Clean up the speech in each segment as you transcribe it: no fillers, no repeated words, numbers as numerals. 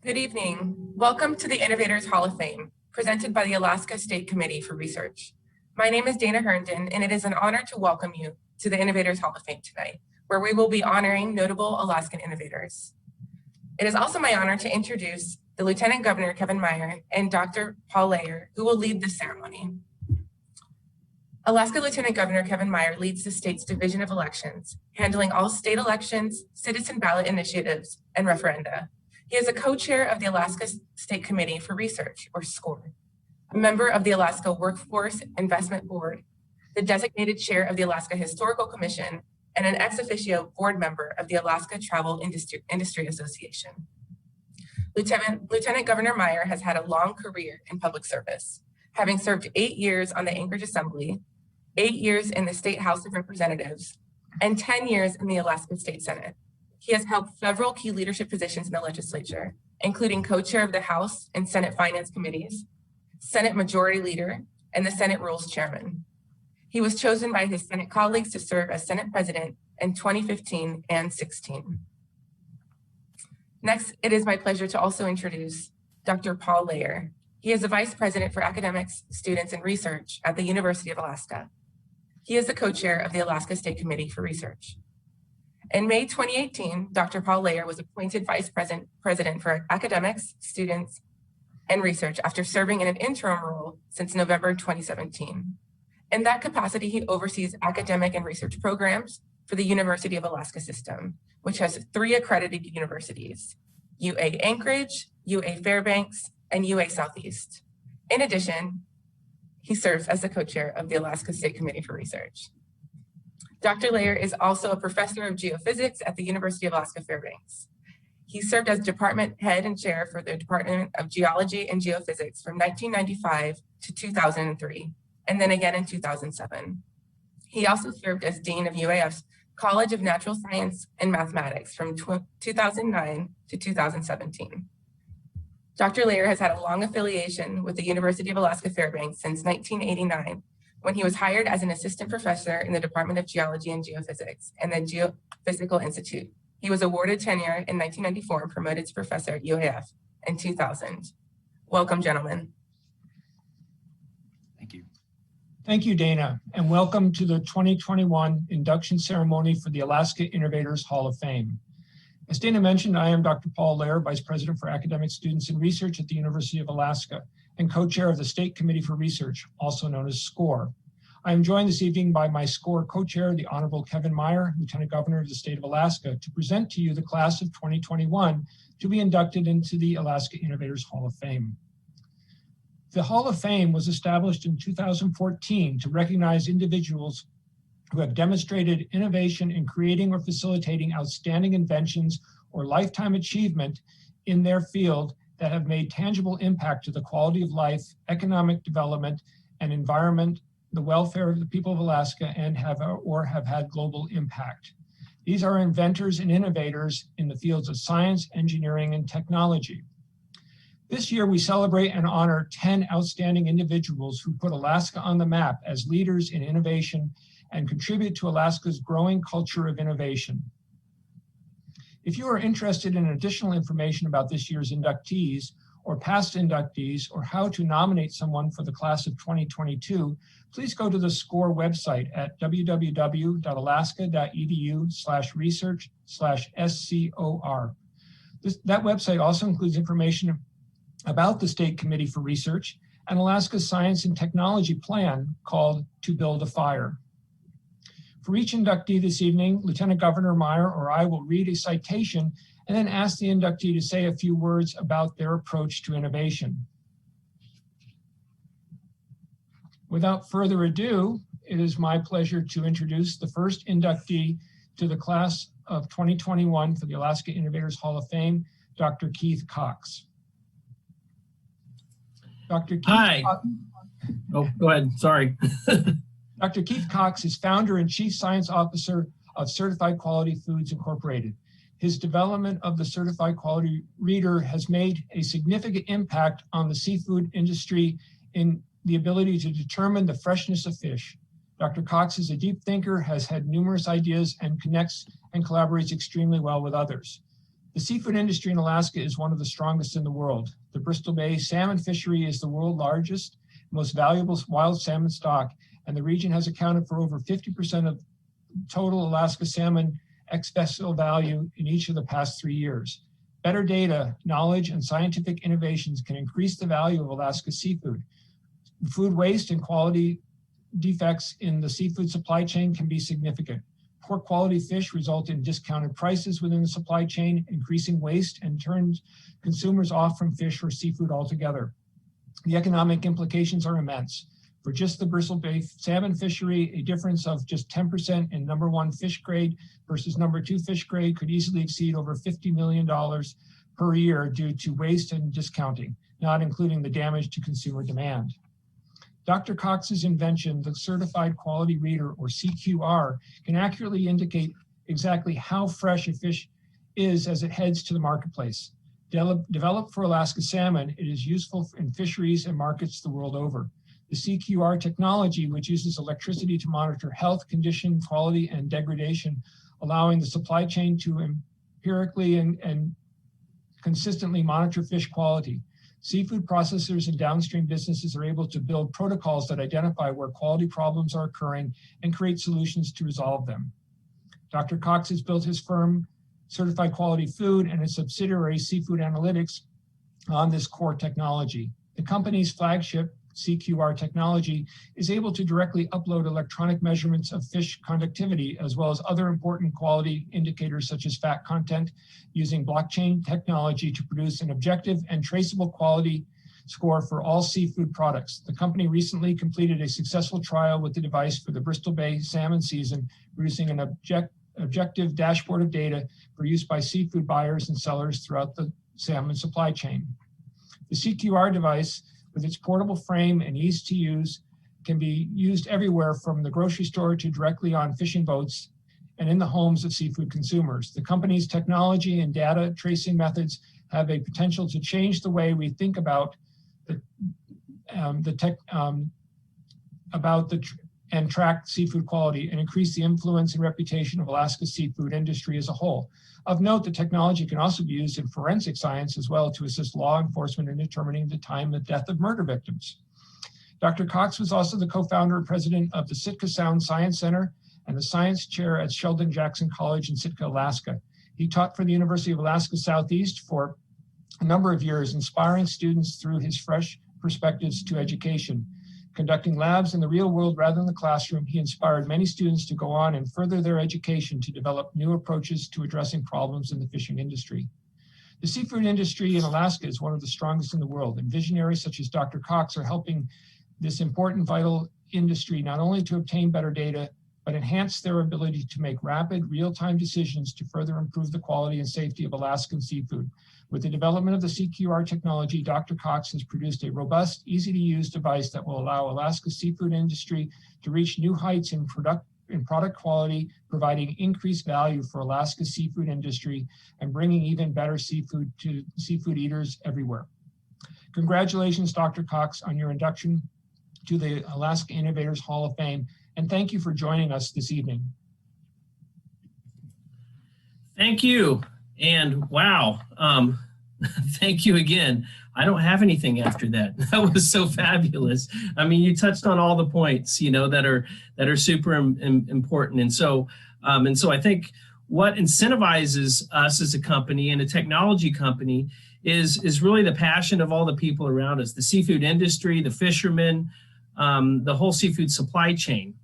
Good evening. Welcome to the Innovators Hall of Fame, presented by the Alaska State Committee for Research. My name is Dana Herndon, and it is an honor to welcome you to the Innovators Hall of Fame tonight, where we will be honoring notable Alaskan innovators. It is also my honor to introduce the Lieutenant Governor, Kevin Meyer, and Dr. Paul Lair, who will lead this ceremony. Alaska Lieutenant Governor Kevin Meyer leads the state's Division of Elections, handling all state elections, citizen ballot initiatives, and referenda. He is a co-chair of the Alaska State Committee for Research, or SCoR, a member of the Alaska Workforce Investment Board, the designated chair of the Alaska Historical Commission, and an ex officio board member of the Alaska Travel Industry Association. Lieutenant Governor Meyer has had a long career in public service, having served 8 years on the Anchorage Assembly, 8 years in the State House of Representatives, and 10 years in the Alaska State Senate. He has held several key leadership positions in the legislature, including co-chair of the House and Senate Finance Committees, Senate Majority Leader, and the Senate Rules Chairman. He was chosen by his Senate colleagues to serve as Senate President in 2015 and 16. Next, it is my pleasure to also introduce Dr. Paul Lehr. He is the Vice President for Academics, Students, and Research at the University of Alaska. He is the co-chair of the Alaska State Committee for Research. In May 2018, Dr. Paul Leyer was appointed Vice President for Academics, Students, and Research after serving in an interim role since November 2017. In that capacity, he oversees academic and research programs for the University of Alaska system, which has 3 accredited universities: UA Anchorage, UA Fairbanks, and UA Southeast. In addition, he serves as the co-chair of the Alaska State Committee for Research. Dr. Leyer is also a professor of geophysics at the University of Alaska Fairbanks. He served as department head and chair for the Department of Geology and Geophysics from 1995 to 2003, and then again in 2007. He also served as dean of UAF's College of Natural Science and Mathematics from 2009 to 2017. Dr. Leyer has had a long affiliation with the University of Alaska Fairbanks since 1989, when he was hired as an assistant professor in the Department of Geology and Geophysics and the Geophysical Institute. He was awarded tenure in 1994 and promoted to professor at UAF in 2000. Welcome, gentlemen. Thank you. Thank you, Dana, and welcome to the 2021 induction ceremony for the Alaska Innovators Hall of Fame. As Dana mentioned, I am Dr. Paul Lair, Vice President for Academic Students and Research at the University of Alaska and co-chair of the State Committee for Research, also known as SCoR. I am joined this evening by my SCoR co-chair, the Honorable Kevin Meyer, Lieutenant Governor of the State of Alaska, to present to you the class of 2021 to be inducted into the Alaska Innovators Hall of Fame. The Hall of Fame was established in 2014 to recognize individuals who have demonstrated innovation in creating or facilitating outstanding inventions or lifetime achievement in their field that have made tangible impact to the quality of life, economic development, and environment, the welfare of the people of Alaska, and have had global impact. These are inventors and innovators in the fields of science, engineering, and technology. This year, we celebrate and honor 10 outstanding individuals who put Alaska on the map as leaders in innovation and contribute to Alaska's growing culture of innovation. If you are interested in additional information about this year's inductees or past inductees or how to nominate someone for the class of 2022, please go to the SCoR website at www.alaska.edu/research/SCOR. That website also includes information about the State Committee for Research and Alaska's Science and Technology Plan called To Build a Fire. For each inductee this evening, Lieutenant Governor Meyer or I will read a citation and then ask the inductee to say a few words about their approach to innovation. Without further ado, it is my pleasure to introduce the first inductee to the class of 2021 for the Alaska Innovators Hall of Fame, Dr. Keith Cox. Dr. Keith Hi. Cox. Oh, go ahead. Sorry. Dr. Keith Cox is founder and chief science officer of Certified Quality Foods Incorporated. His development of the Certified Quality Reader has made a significant impact on the seafood industry in the ability to determine the freshness of fish. Dr. Cox is a deep thinker, has had numerous ideas, and connects and collaborates extremely well with others. The seafood industry in Alaska is one of the strongest in the world. The Bristol Bay salmon fishery is the world's largest, most valuable wild salmon stock, and the region has accounted for over 50% of total Alaska salmon ex-vessel value in each of the past 3 years. Better data, knowledge, and scientific innovations can increase the value of Alaska seafood. Food waste and quality defects in the seafood supply chain can be significant. Poor quality fish result in discounted prices within the supply chain, increasing waste, and turns consumers off from fish or seafood altogether. The economic implications are immense. For just the Bristol Bay salmon fishery, a difference of just 10% in number 1 fish grade versus number 2 fish grade could easily exceed over $50 million per year due to waste and discounting, not including the damage to consumer demand. Dr. Cox's invention, the Certified Quality Reader, or CQR, can accurately indicate exactly how fresh a fish is as it heads to the marketplace. Developed for Alaska salmon, it is useful in fisheries and markets the world over. The CQR technology, which uses electricity to monitor health, condition, quality, and degradation, allowing the supply chain to empirically and consistently monitor fish quality. Seafood processors and downstream businesses are able to build protocols that identify where quality problems are occurring and create solutions to resolve them. Dr. Cox has built his firm, Certified Quality Food, and its subsidiary, Seafood Analytics, on this core technology. The company's flagship, CQR technology, is able to directly upload electronic measurements of fish conductivity, as well as other important quality indicators such as fat content, using blockchain technology to produce an objective and traceable quality score for all seafood products. The company recently completed a successful trial with the device for the Bristol Bay salmon season, producing an objective dashboard of data for use by seafood buyers and sellers throughout the salmon supply chain. The CQR device, with its portable frame and ease to use, can be used everywhere from the grocery store to directly on fishing boats and in the homes of seafood consumers. The company's technology and data tracing methods have a potential to change the way we think about and track seafood quality and increase the influence and reputation of Alaska's seafood industry as a whole. Of note, the technology can also be used in forensic science as well to assist law enforcement in determining the time of death of murder victims. Dr. Cox was also the co-founder and president of the Sitka Sound Science Center and the science chair at Sheldon Jackson College in Sitka, Alaska. He taught for the University of Alaska Southeast for a number of years, inspiring students through his fresh perspectives to education. Conducting labs in the real world rather than the classroom, he inspired many students to go on and further their education to develop new approaches to addressing problems in the fishing industry. The seafood industry in Alaska is one of the strongest in the world, and visionaries such as Dr. Cox are helping this important, vital industry not only to obtain better data, but enhance their ability to make rapid, real-time decisions to further improve the quality and safety of Alaskan seafood. With the development of the CQR technology, Dr. Cox has produced a robust, easy-to-use device that will allow Alaska's seafood industry to reach new heights in product quality, providing increased value for Alaska's seafood industry and bringing even better seafood to seafood eaters everywhere. Congratulations, Dr. Cox, on your induction to the Alaska Innovators Hall of Fame, and thank you for joining us this evening. Thank you. And wow, thank you again. I don't have anything after that. That was so fabulous. I mean, you touched on all the points, you know, that are super important. And so I think what incentivizes us as a company and a technology company is really the passion of all the people around us, the seafood industry, the fishermen, the whole seafood supply chain,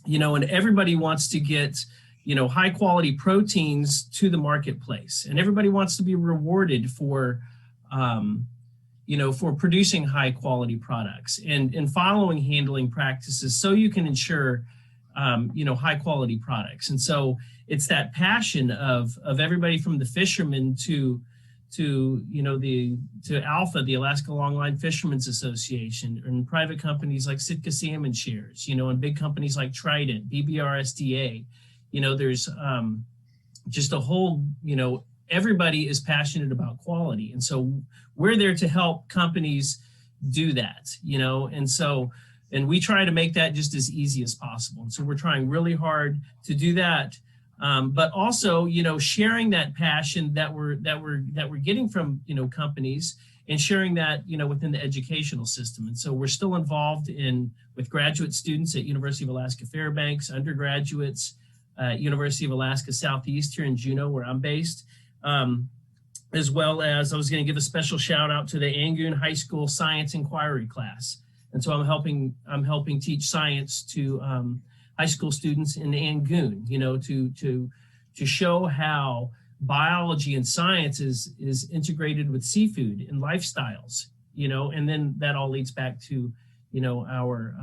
you know, and everybody wants to get, you know, high quality proteins to the marketplace, and everybody wants to be rewarded for, you know, for producing high quality products and following handling practices so you can ensure, you know, high quality products. And so it's that passion of everybody from the fishermen to you know, to Alpha, the Alaska Longline Fishermen's Association, and private companies like Sitka Salmon Shares, you know, and big companies like Trident, BBRSDA. You know, there's just a whole, you know, everybody is passionate about quality. And so we're there to help companies do that, you know, and we try to make that just as easy as possible. And so we're trying really hard to do that but also, sharing that passion that we're getting from, companies, and sharing that, within the educational system. And so we're still involved with graduate students at University of Alaska Fairbanks, undergraduates, University of Alaska Southeast here in Juneau, where I'm based, as well as I was going to give a special shout out to the Angoon High School Science Inquiry class. And so I'm helping teach science to high school students in Angoon, to show how biology and science is integrated with seafood and lifestyles, and then that all leads back to, our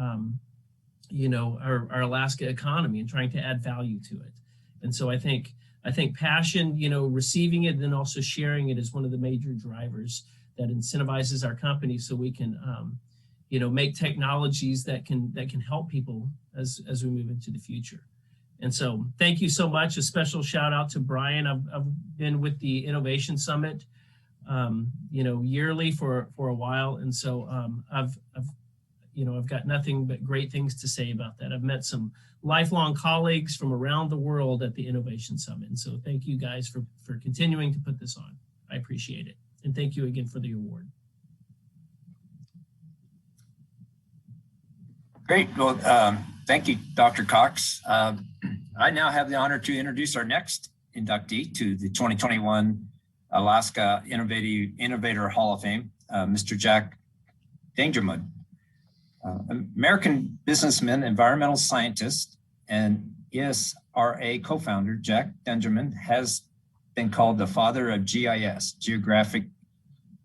Alaska economy and trying to add value to it. And so I think passion, receiving it and then also sharing it is one of the major drivers that incentivizes our company, so we can, make technologies that can help people as we move into the future. And so thank you so much. A special shout out to Brian. I've been with the Innovation Summit, yearly for a while. And so I've got nothing but great things to say about that. I've met some lifelong colleagues from around the world at the Innovation Summit. And so thank you guys for continuing to put this on. I appreciate it. And thank you again for the award. Great. Well, thank you, Dr. Cox. I now have the honor to introduce our next inductee to the 2021 Alaska Innovator Hall of Fame, Mr. Jack Dangermond. American businessman, environmental scientist, and ESRA co-founder, Jack Dangermond has been called the father of GIS, Geographic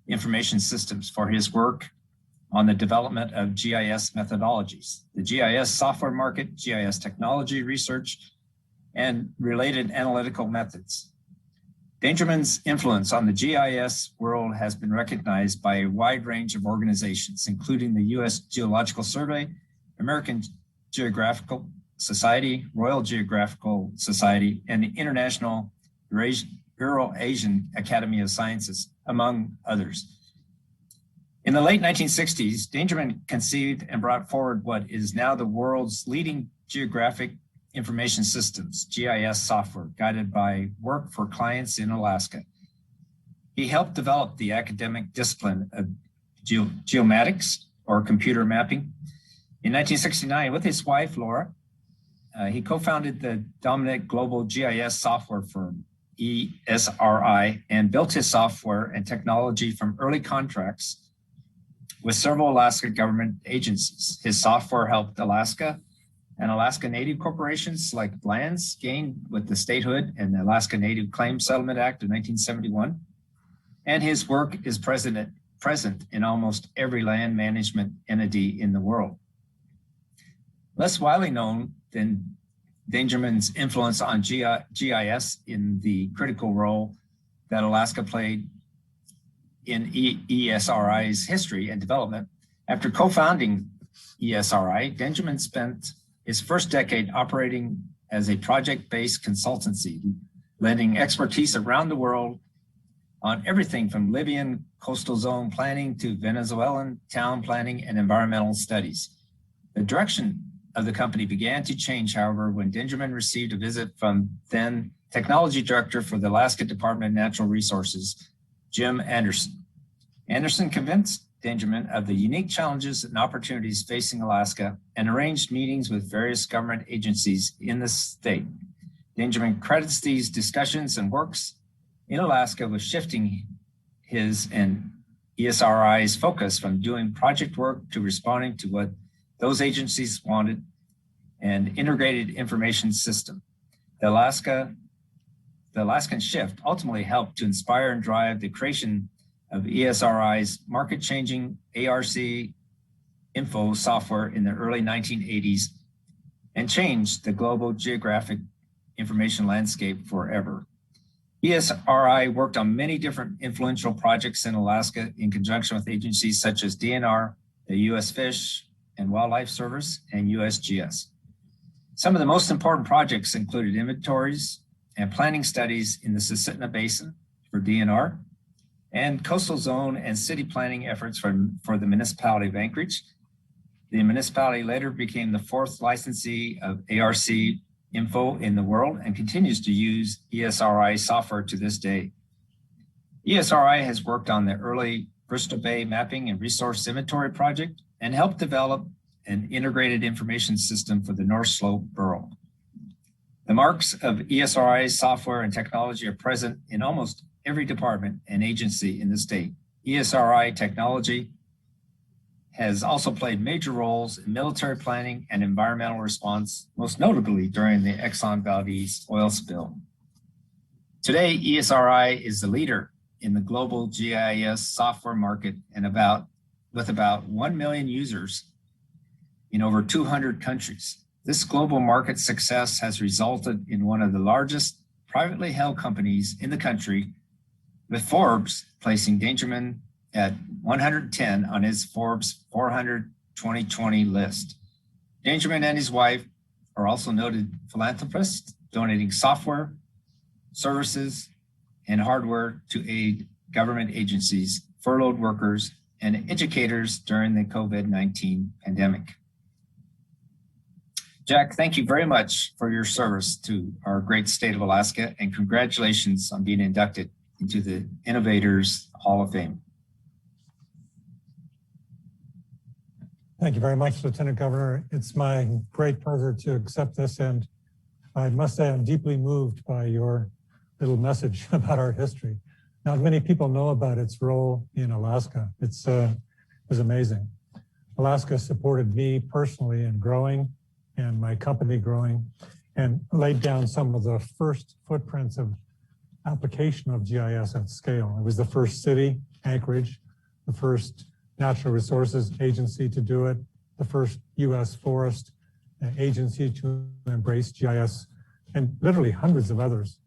Information Systems, for his work on the development of GIS methodologies, the GIS software market, GIS technology research, and related analytical methods. Dangermond's influence on the GIS world has been recognized by a wide range of organizations, including the U.S. Geological Survey, American Geographical Society, Royal Geographical Society, and the International Euro-Asian Academy of Sciences, among others. In the late 1960s, Dangermond conceived and brought forward what is now the world's leading geographic information systems, GIS software, guided by work for clients in Alaska. He helped develop the academic discipline of geomatics, or computer mapping. In 1969, with his wife, Laura, he co-founded the dominant global GIS software firm, ESRI, and built his software and technology from early contracts with several Alaska government agencies. His software helped Alaska and Alaska Native corporations like lands gained with the statehood and the Alaska Native Claims Settlement Act of 1971. And his work is present in almost every land management entity in the world. Less widely known than Dangermond's influence on GIS in the critical role that Alaska played in ESRI's history and development. After co-founding ESRI, Dangermond spent his first decade operating as a project-based consultancy, lending expertise around the world on everything from Libyan coastal zone planning to Venezuelan town planning and environmental studies. The direction of the company began to change, however, when Dangermond received a visit from then technology director for the Alaska Department of Natural Resources, Jim Anderson. Anderson convinced Dangermond of the unique challenges and opportunities facing Alaska and arranged meetings with various government agencies in the state. Dangermond credits these discussions and works in Alaska with shifting his and ESRI's focus from doing project work to responding to what those agencies wanted, an integrated information system. The Alaskan shift ultimately helped to inspire and drive the creation of ESRI's market-changing ARC info software in the early 1980s and changed the global geographic information landscape forever. ESRI worked on many different influential projects in Alaska in conjunction with agencies such as DNR, the U.S. Fish and Wildlife Service, and USGS. Some of the most important projects included inventories and planning studies in the Susitna Basin for DNR, and coastal zone and city planning efforts for the municipality of Anchorage. The municipality later became the fourth licensee of ARC info in the world and continues to use ESRI software to this day. ESRI has worked on the early Bristol Bay Mapping and Resource Inventory project and helped develop an integrated information system for the North Slope Borough. The marks of ESRI software and technology are present in almost every department and agency in the state. ESRI technology has also played major roles in military planning and environmental response, most notably during the Exxon Valdez oil spill. Today, ESRI is the leader in the global GIS software market and with about 1 million users in over 200 countries. This global market success has resulted in one of the largest privately held companies in the country, with Forbes placing Dangerman at 110 on his Forbes 400 2020 list. Dangerman and his wife are also noted philanthropists, donating software, services, and hardware to aid government agencies, furloughed workers, and educators during the COVID-19 pandemic. Jack, thank you very much for your service to our great state of Alaska, and congratulations on being inducted into the Innovators Hall of Fame. Thank you very much, Lieutenant Governor. It's my great pleasure to accept this, and I must say I'm deeply moved by your little message about our history. Not many people know about its role in Alaska. It was amazing. Alaska supported me personally in growing and my company growing, and laid down some of the first footprints of application of GIS at scale. It was the first city, Anchorage, the first natural resources agency to do it, the first U.S. forest agency to embrace GIS, and literally hundreds of others.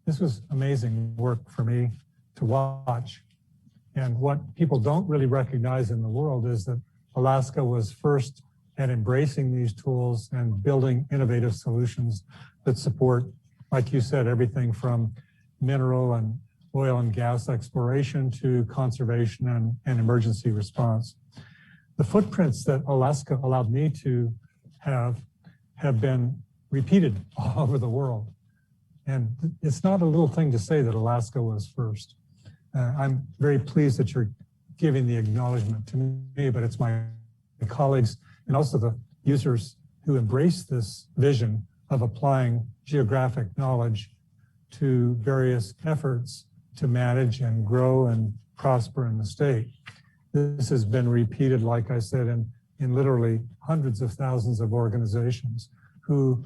This was amazing work for me to watch. And what people don't really recognize in the world is that Alaska was first at embracing these tools and building innovative solutions that support, like you said, everything from mineral and oil and gas exploration to conservation and emergency response. The footprints that Alaska allowed me to have been repeated all over the world. And it's not a little thing to say that Alaska was first. I'm very pleased that you're giving the acknowledgement to me, but it's my colleagues and also the users who embrace this vision of applying geographic knowledge to various efforts to manage and grow and prosper in the state. This has been repeated, like I said, in literally hundreds of thousands of organizations who,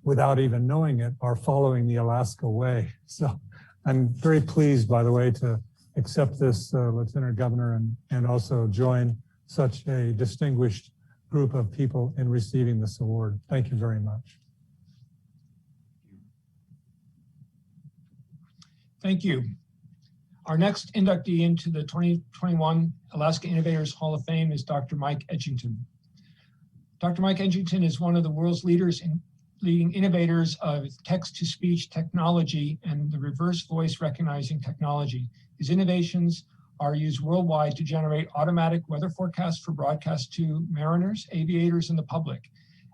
without even knowing it, are following the Alaska way. So I'm very pleased, by the way, to accept this, Lieutenant Governor, and also join such a distinguished group of people in receiving this award. Thank you very much. Thank you. Our next inductee into the 2021 Alaska Innovators Hall of Fame is Dr. Mike Edgington. Dr. Mike Edgington is one of the world's leading innovators of text-to-speech technology and the reverse voice recognizing technology. His innovations are used worldwide to generate automatic weather forecasts for broadcast to mariners, aviators, and the public.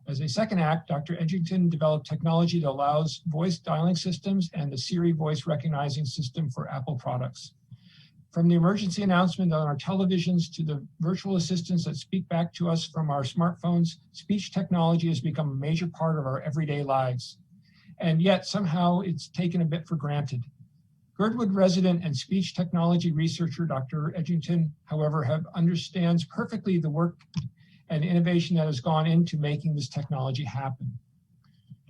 As a second act, Dr. Edgington developed technology that allows voice dialing systems and the Siri voice recognizing system for Apple products. From the emergency announcement on our televisions to the virtual assistants that speak back to us from our smartphones, speech technology has become a major part of our everyday lives. And yet somehow it's taken a bit for granted. Girdwood resident and speech technology researcher, Dr. Edgington, however, understands perfectly the work and innovation that has gone into making this technology happen.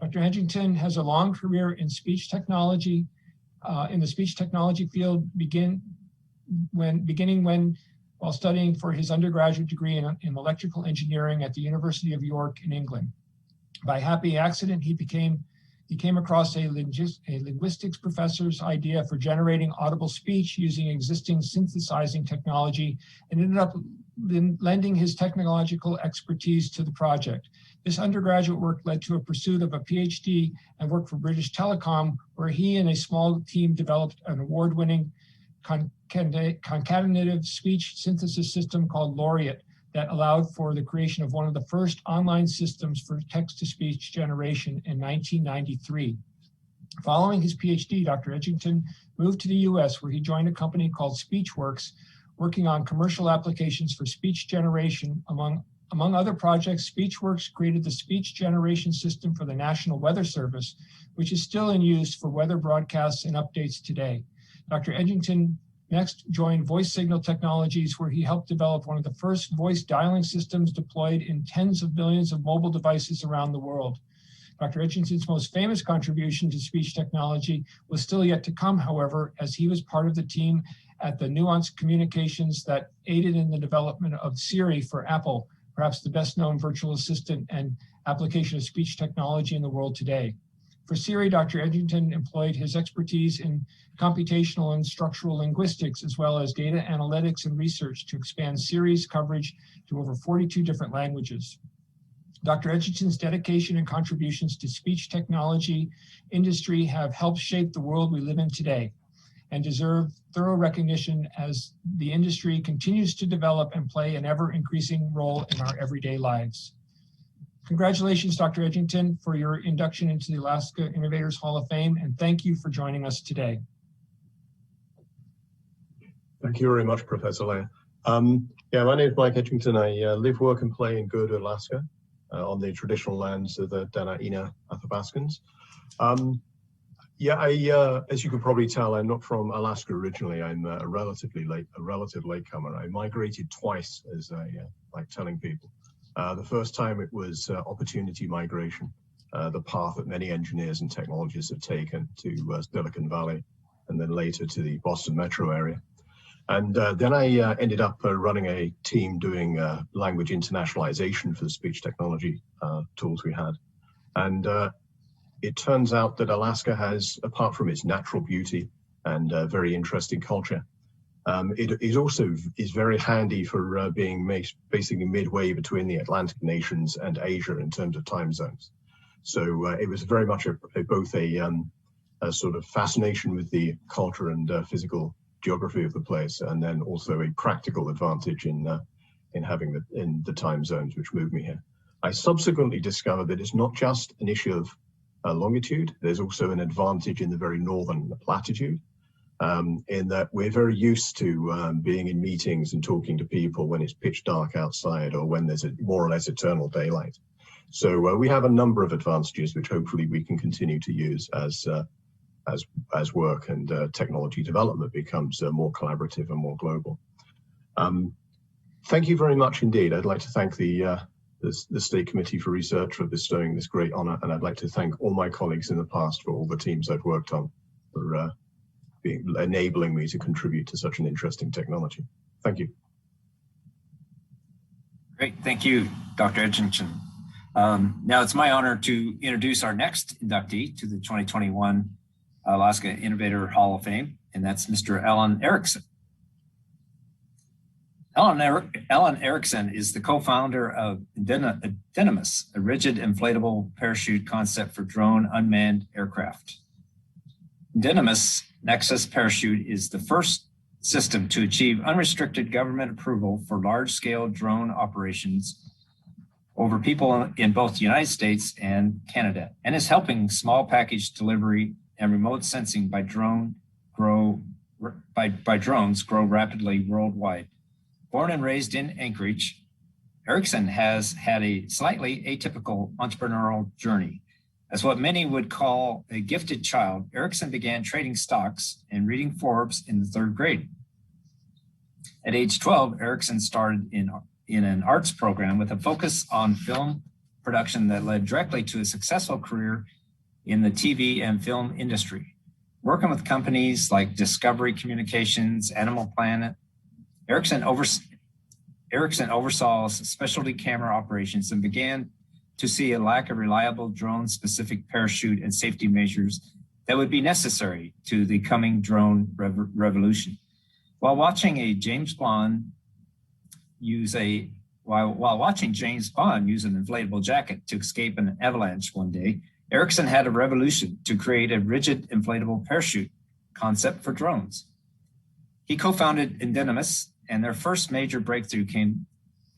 Dr. Hedgington has a long career in speech technology, in the speech technology field, while studying for his undergraduate degree in electrical engineering at the University of York in England. By happy accident, he came across a linguistics professor's idea for generating audible speech using existing synthesizing technology, and ended up lending his technological expertise to the project. This undergraduate work led to a pursuit of a PhD and work for British Telecom, where he and a small team developed an award-winning concatenative speech synthesis system called Laureate that allowed for the creation of one of the first online systems for text-to-speech generation in 1993. Following his PhD, Dr. Edgington moved to the US, where he joined a company called SpeechWorks, working on commercial applications for speech generation. Among other projects, SpeechWorks created the speech generation system for the National Weather Service, which is still in use for weather broadcasts and updates today. Dr. Edgington next joined Voice Signal Technologies, where he helped develop one of the first voice dialing systems deployed in tens of millions of mobile devices around the world. Dr. Edgington's most famous contribution to speech technology was still yet to come, however, as he was part of the team at the Nuance Communications that aided in the development of Siri for Apple, perhaps the best known virtual assistant and application of speech technology in the world today. For Siri, Dr. Edgington employed his expertise in computational and structural linguistics, as well as data analytics and research to expand Siri's coverage to over 42 different languages. Dr. Edgington's dedication and contributions to speech technology industry have helped shape the world we live in today and deserve thorough recognition as the industry continues to develop and play an ever-increasing role in our everyday lives. Congratulations, Dr. Edgington, for your induction into the Alaska Innovators Hall of Fame, and thank you for joining us today. Thank you very much, Professor Leyer. Yeah, my name is Mike Edgington. I live, work, and play in Gerda, Alaska, on the traditional lands of the Danaina Athabascans. Yeah, as you can probably tell, I'm not from Alaska originally. I'm a relative latecomer. I migrated twice, as I like telling people. The first time it was opportunity migration, the path that many engineers and technologists have taken to Silicon Valley, and then later to the Boston metro area. And then I ended up running a team doing language internationalization for the speech technology tools we had. And it turns out that Alaska has, apart from its natural beauty and very interesting culture, it also is very handy for being basically midway between the Atlantic nations and Asia in terms of time zones. So it was very much both a sort of fascination with the culture and physical geography of the place, and then also a practical advantage in having the time zones which moved me here. I subsequently discovered that it's not just an issue of longitude. There's also an advantage in the very northern latitude, in that we're very used to being in meetings and talking to people when it's pitch dark outside or when there's a more or less eternal daylight. So we have a number of advantages which hopefully we can continue to use as work and technology development becomes more collaborative and more global. Thank you very much indeed. I'd like to thank the State Committee for Research for bestowing this great honor, and I'd like to thank all my colleagues in the past for all the teams I've worked on for enabling me to contribute to such an interesting technology. Thank you. Great, thank you, Dr. Edgington. Now it's my honor to introduce our next inductee to the 2021 Alaska Innovator Hall of Fame, and that's Mr. Alan Erickson. Alan Erickson is the co-founder of Dynamis, a rigid inflatable parachute concept for drone unmanned aircraft. Dynamis Nexus parachute is the first system to achieve unrestricted government approval for large-scale drone operations over people in both the United States and Canada, and is helping small package delivery and remote sensing by drones grow rapidly worldwide. Born and raised in Anchorage, Erickson has had a slightly atypical entrepreneurial journey. As what many would call a gifted child, Erickson began trading stocks and reading Forbes in the 3rd grade. At age 12, Erickson started in an arts program with a focus on film production that led directly to a successful career in the TV and film industry. Working with companies like Discovery Communications, Animal Planet, Erickson oversaw specialty camera operations and began to see a lack of reliable drone-specific parachute and safety measures that would be necessary to the coming drone revolution. While watching James Bond use an inflatable jacket to escape an avalanche one day, Erickson had a revolution to create a rigid inflatable parachute concept for drones. He co-founded Dynamis, and their first major breakthrough came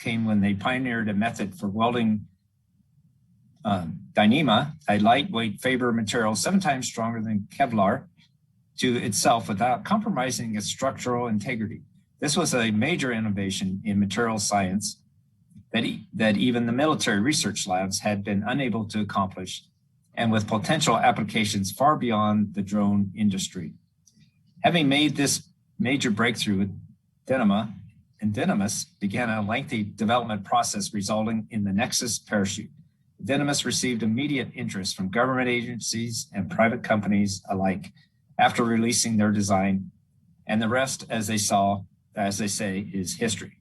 came when they pioneered a method for welding Dyneema, a lightweight Faber material 7 times stronger than Kevlar, to itself without compromising its structural integrity. This was a major innovation in material science that even the military research labs had been unable to accomplish, and with potential applications far beyond the drone industry. Having made this major breakthrough with Dynemus began a lengthy development process resulting in the Nexus parachute. Dynemus received immediate interest from government agencies and private companies alike after releasing their design, and the rest, as they say, is history.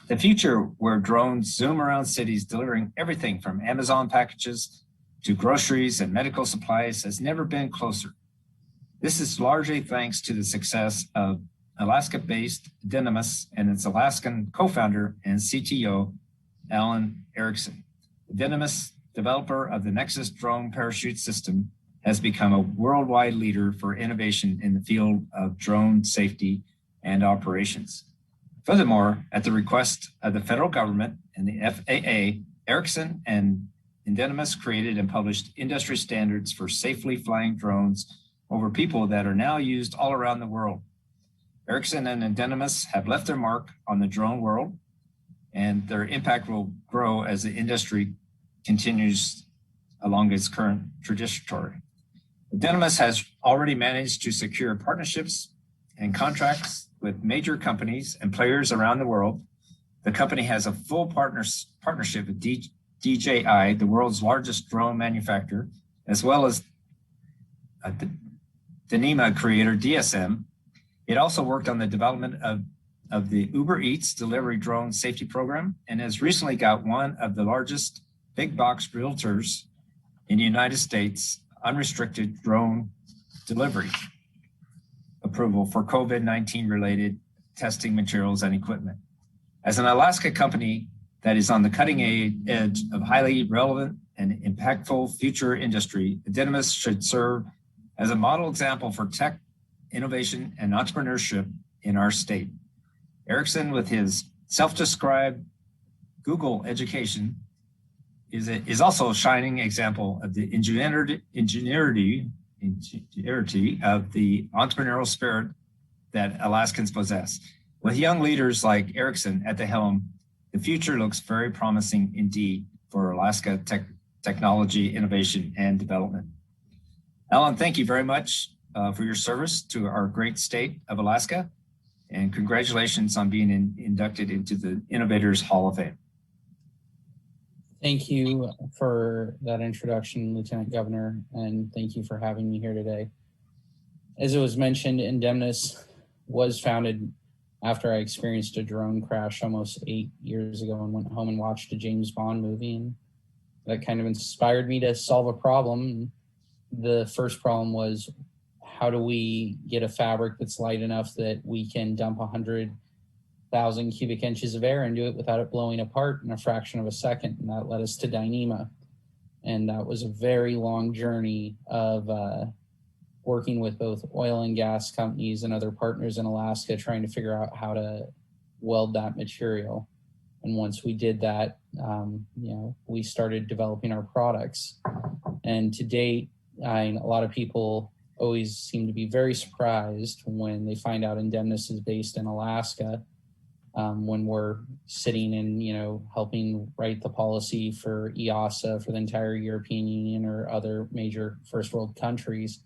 The future where drones zoom around cities delivering everything from Amazon packages to groceries and medical supplies has never been closer. This is largely thanks to the success of Alaska-based Dynemus and its Alaskan co-founder and CTO, Alan Erickson. The Dynemus, developer of the Nexus drone parachute system, has become a worldwide leader for innovation in the field of drone safety and operations. Furthermore, at the request of the federal government and the FAA, Erickson and Dynemus created and published industry standards for safely flying drones over people that are now used all around the world. Erickson and Dynemus have left their mark on the drone world, and their impact will grow as the industry continues along its current trajectory. Dynemus has already managed to secure partnerships and contracts with major companies and players around the world. The company has a full partnership with DJI, the world's largest drone manufacturer, as well as Dyneema creator DSM. It also worked on the development of the Uber Eats delivery drone safety program, and has recently got one of the largest big box realtors in the United States unrestricted drone delivery approval for COVID-19 related testing materials and equipment. As an Alaska company that is on the cutting edge of highly relevant and impactful future industry, Dynemus should serve as a model example for tech innovation and entrepreneurship in our state. Erickson, with his self-described Google education, is also a shining example of the ingenuity of the entrepreneurial spirit that Alaskans possess. With young leaders like Erickson at the helm, the future looks very promising indeed for Alaska technology, innovation, and development. Alan, thank you very much for your service to our great state of Alaska, and congratulations on being inducted into the Innovators Hall of Fame. Thank you for that introduction, Lieutenant Governor, and thank you for having me here today. As it was mentioned, Dynemus was founded after I experienced a drone crash almost 8 years ago and went home and watched a James Bond movie, and that kind of inspired me to solve a problem. The first problem was, how do we get a fabric that's light enough that we can dump 100,000 cubic inches of air and do it without it blowing apart in a fraction of a second? And that led us to Dyneema. And that was a very long journey of working with both oil and gas companies and other partners in Alaska, trying to figure out how to weld that material. And once we did that, we started developing our products. And to date, a lot of people always seem to be very surprised when they find out Dynemus is based in Alaska, when we're sitting and helping write the policy for EASA for the entire European Union or other major first world countries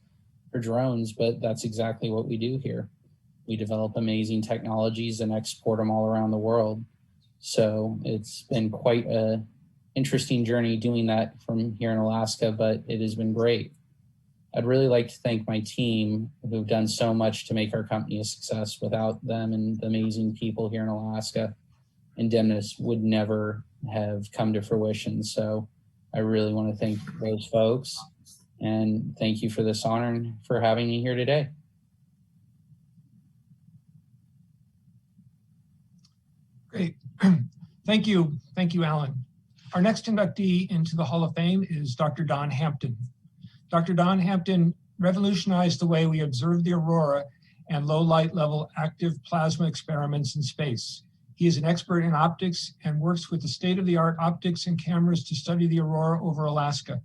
for drones. But that's exactly what we do here. We develop amazing technologies and export them all around the world. So it's been quite an interesting journey doing that from here in Alaska, but it has been great. I'd really like to thank my team who've done so much to make our company a success. Without them and the amazing people here in Alaska, Dynemus would never have come to fruition. So I really want to thank those folks, and thank you for this honor and for having me here today. Great. Thank you, Alan. Our next inductee into the Hall of Fame is Dr. Don Hampton. Dr. Don Hampton revolutionized the way we observe the Aurora and low light level active plasma experiments in space. He is an expert in optics and works with the state-of-the-art optics and cameras to study the aurora over Alaska.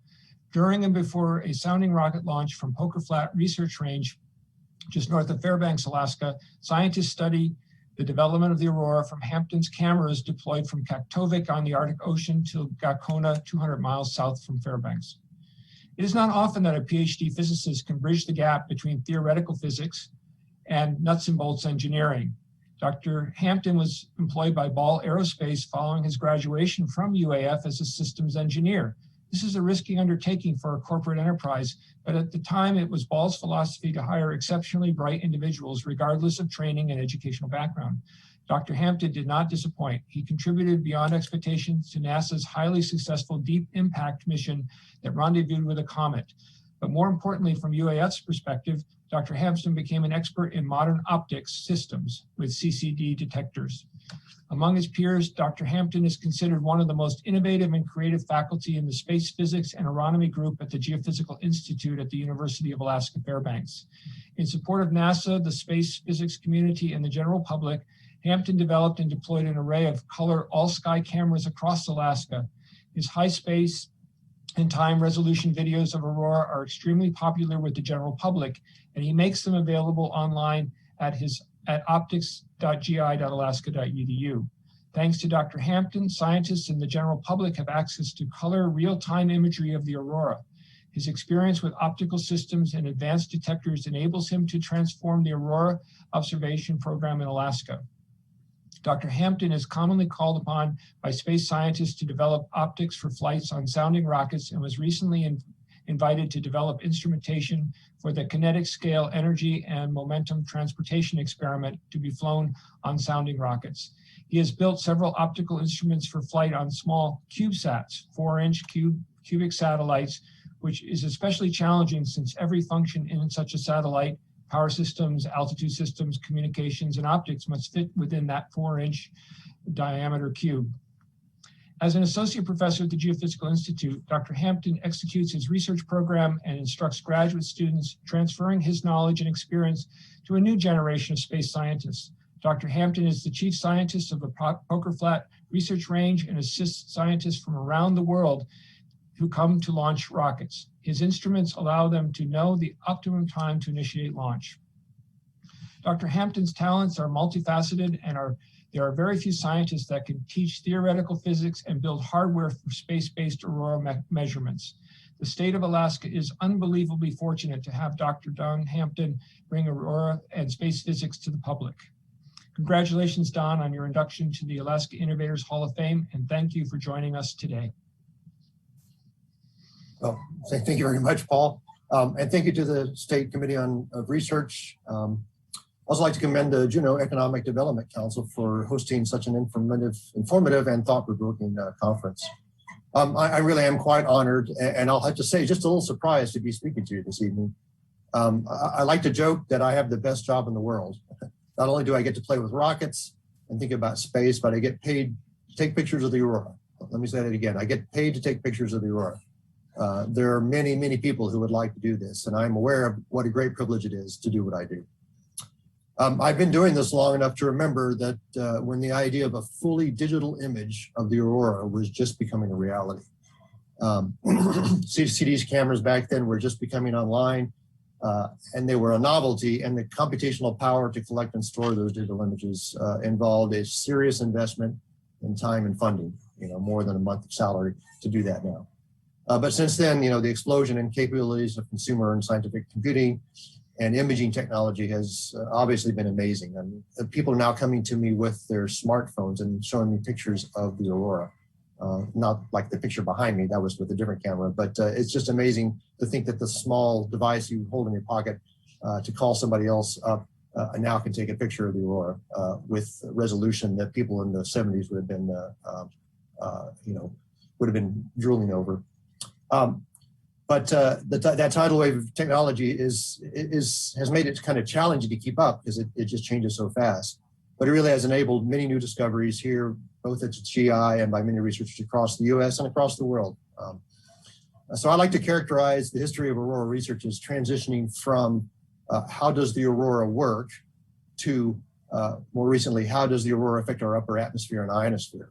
During and before a sounding rocket launch from Poker Flat Research Range, just north of Fairbanks, Alaska, scientists study the development of the aurora from Hampton's cameras deployed from Kaktovik on the Arctic Ocean to Gakona, 200 miles south from Fairbanks. It is not often that a PhD physicist can bridge the gap between theoretical physics and nuts and bolts engineering. Dr. Hampton was employed by Ball Aerospace following his graduation from UAF as a systems engineer. This is a risky undertaking for a corporate enterprise, but at the time it was Ball's philosophy to hire exceptionally bright individuals regardless of training and educational background. Dr. Hampton did not disappoint. He contributed beyond expectations to NASA's highly successful Deep Impact mission that rendezvoused with a comet. But more importantly, from UAF's perspective, Dr. Hampton became an expert in modern optics systems with CCD detectors. Among his peers, Dr. Hampton is considered one of the most innovative and creative faculty in the Space Physics and Astronomy group at the Geophysical Institute at the University of Alaska Fairbanks. In support of NASA, the space physics community, and the general public, Hampton developed and deployed an array of color all-sky cameras across Alaska. His high space and time resolution videos of Aurora are extremely popular with the general public, and he makes them available online at optics.gi.alaska.edu. Thanks to Dr. Hampton, scientists and the general public have access to color real-time imagery of the aurora. His experience with optical systems and advanced detectors enables him to transform the aurora observation program in Alaska. Dr. Hampton is commonly called upon by space scientists to develop optics for flights on sounding rockets and was recently invited to develop instrumentation for the kinetic scale energy and momentum transportation experiment to be flown on sounding rockets. He has built several optical instruments for flight on small CubeSats, 4-inch cubic satellites, which is especially challenging since every function in such a satellite, power systems, altitude systems, communications, and optics must fit within that 4-inch diameter cube. As an associate professor at the Geophysical Institute, Dr. Hampton executes his research program and instructs graduate students, transferring his knowledge and experience to a new generation of space scientists. Dr. Hampton is the chief scientist of the Poker Flat Research Range and assists scientists from around the world who come to launch rockets. His instruments allow them to know the optimum time to initiate launch. Dr. Hampton's talents are multifaceted and there are very few scientists that can teach theoretical physics and build hardware for space-based aurora measurements. The state of Alaska is unbelievably fortunate to have Dr. Don Hampton bring aurora and space physics to the public. Congratulations, Don, on your induction to the Alaska Innovators Hall of Fame, and thank you for joining us today. Well, thank you very much, Paul. And thank you to the State Committee of Research. Also like to commend the Juneau Economic Development Council for hosting such an informative and thought-provoking conference. I really am quite honored, and I'll have to say, just a little surprised to be speaking to you this evening. I like to joke that I have the best job in the world. Not only do I get to play with rockets and think about space, but I get paid to take pictures of the aurora. Let me say that again. I get paid to take pictures of the aurora. There are many, many people who would like to do this, and I'm aware of what a great privilege it is to do what I do. I've been doing this long enough to remember that when the idea of a fully digital image of the aurora was just becoming a reality. CD's cameras back then were just becoming online, and they were a novelty, and the computational power to collect and store those digital images involved a serious investment in time and funding, more than a month of salary to do that now. But since then, the explosion in capabilities of consumer and scientific computing and imaging technology has obviously been amazing. I mean, people are now coming to me with their smartphones and showing me pictures of the aurora. Not like the picture behind me, that was with a different camera, but it's just amazing to think that the small device you hold in your pocket to call somebody else up now can take a picture of the aurora with resolution that people in the 70s would have been, drooling over. But that tidal wave of technology has made it kind of challenging to keep up because it just changes so fast. But it really has enabled many new discoveries here, both at GI and by many researchers across the US and across the world. So I like to characterize the history of aurora research as transitioning from how does the aurora work to more recently, how does the aurora affect our upper atmosphere and ionosphere?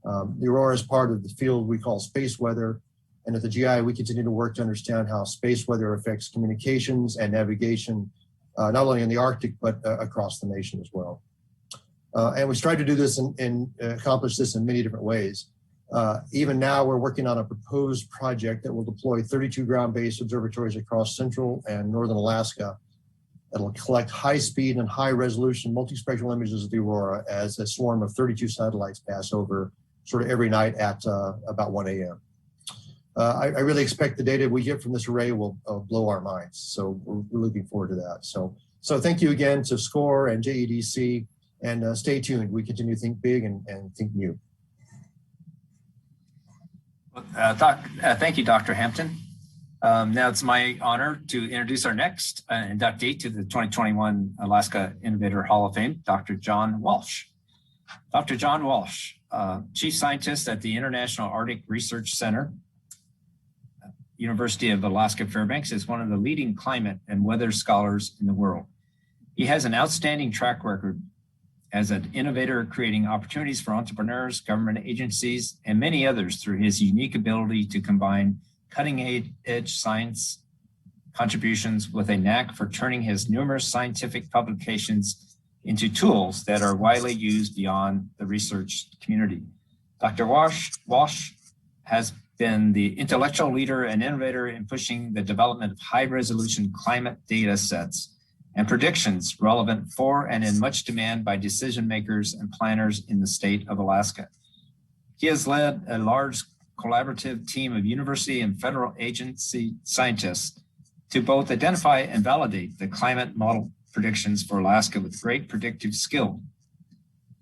The aurora is part of the field we call space weather. And at the GI, we continue to work to understand how space weather affects communications and navigation, not only in the Arctic, but across the nation as well. And we strive to do this and accomplish this in many different ways. Even now, we're working on a proposed project that will deploy 32 ground-based observatories across central and northern Alaska that'll collect high-speed and high-resolution multispectral images of the aurora as a swarm of 32 satellites pass over sort of every night at about 1 a.m. I really expect the data we get from this array will blow our minds. So we're looking forward to that. So thank you again to SCoR and JEDC, and stay tuned. We continue to think big and think new. Thank you, Dr. Hampton. Now it's my honor to introduce our next inductee to the 2021 Alaska Innovator Hall of Fame, Dr. John Walsh. Dr. John Walsh, Chief Scientist at the International Arctic Research Center, University of Alaska Fairbanks, is one of the leading climate and weather scholars in the world. He has an outstanding track record as an innovator, creating opportunities for entrepreneurs, government agencies, and many others through his unique ability to combine cutting-edge science contributions with a knack for turning his numerous scientific publications into tools that are widely used beyond the research community. Dr. Walsh has been the intellectual leader and innovator in pushing the development of high-resolution climate data sets and predictions relevant for and in much demand by decision makers and planners in the state of Alaska. He has led a large collaborative team of university and federal agency scientists to both identify and validate the climate model predictions for Alaska with great predictive skill.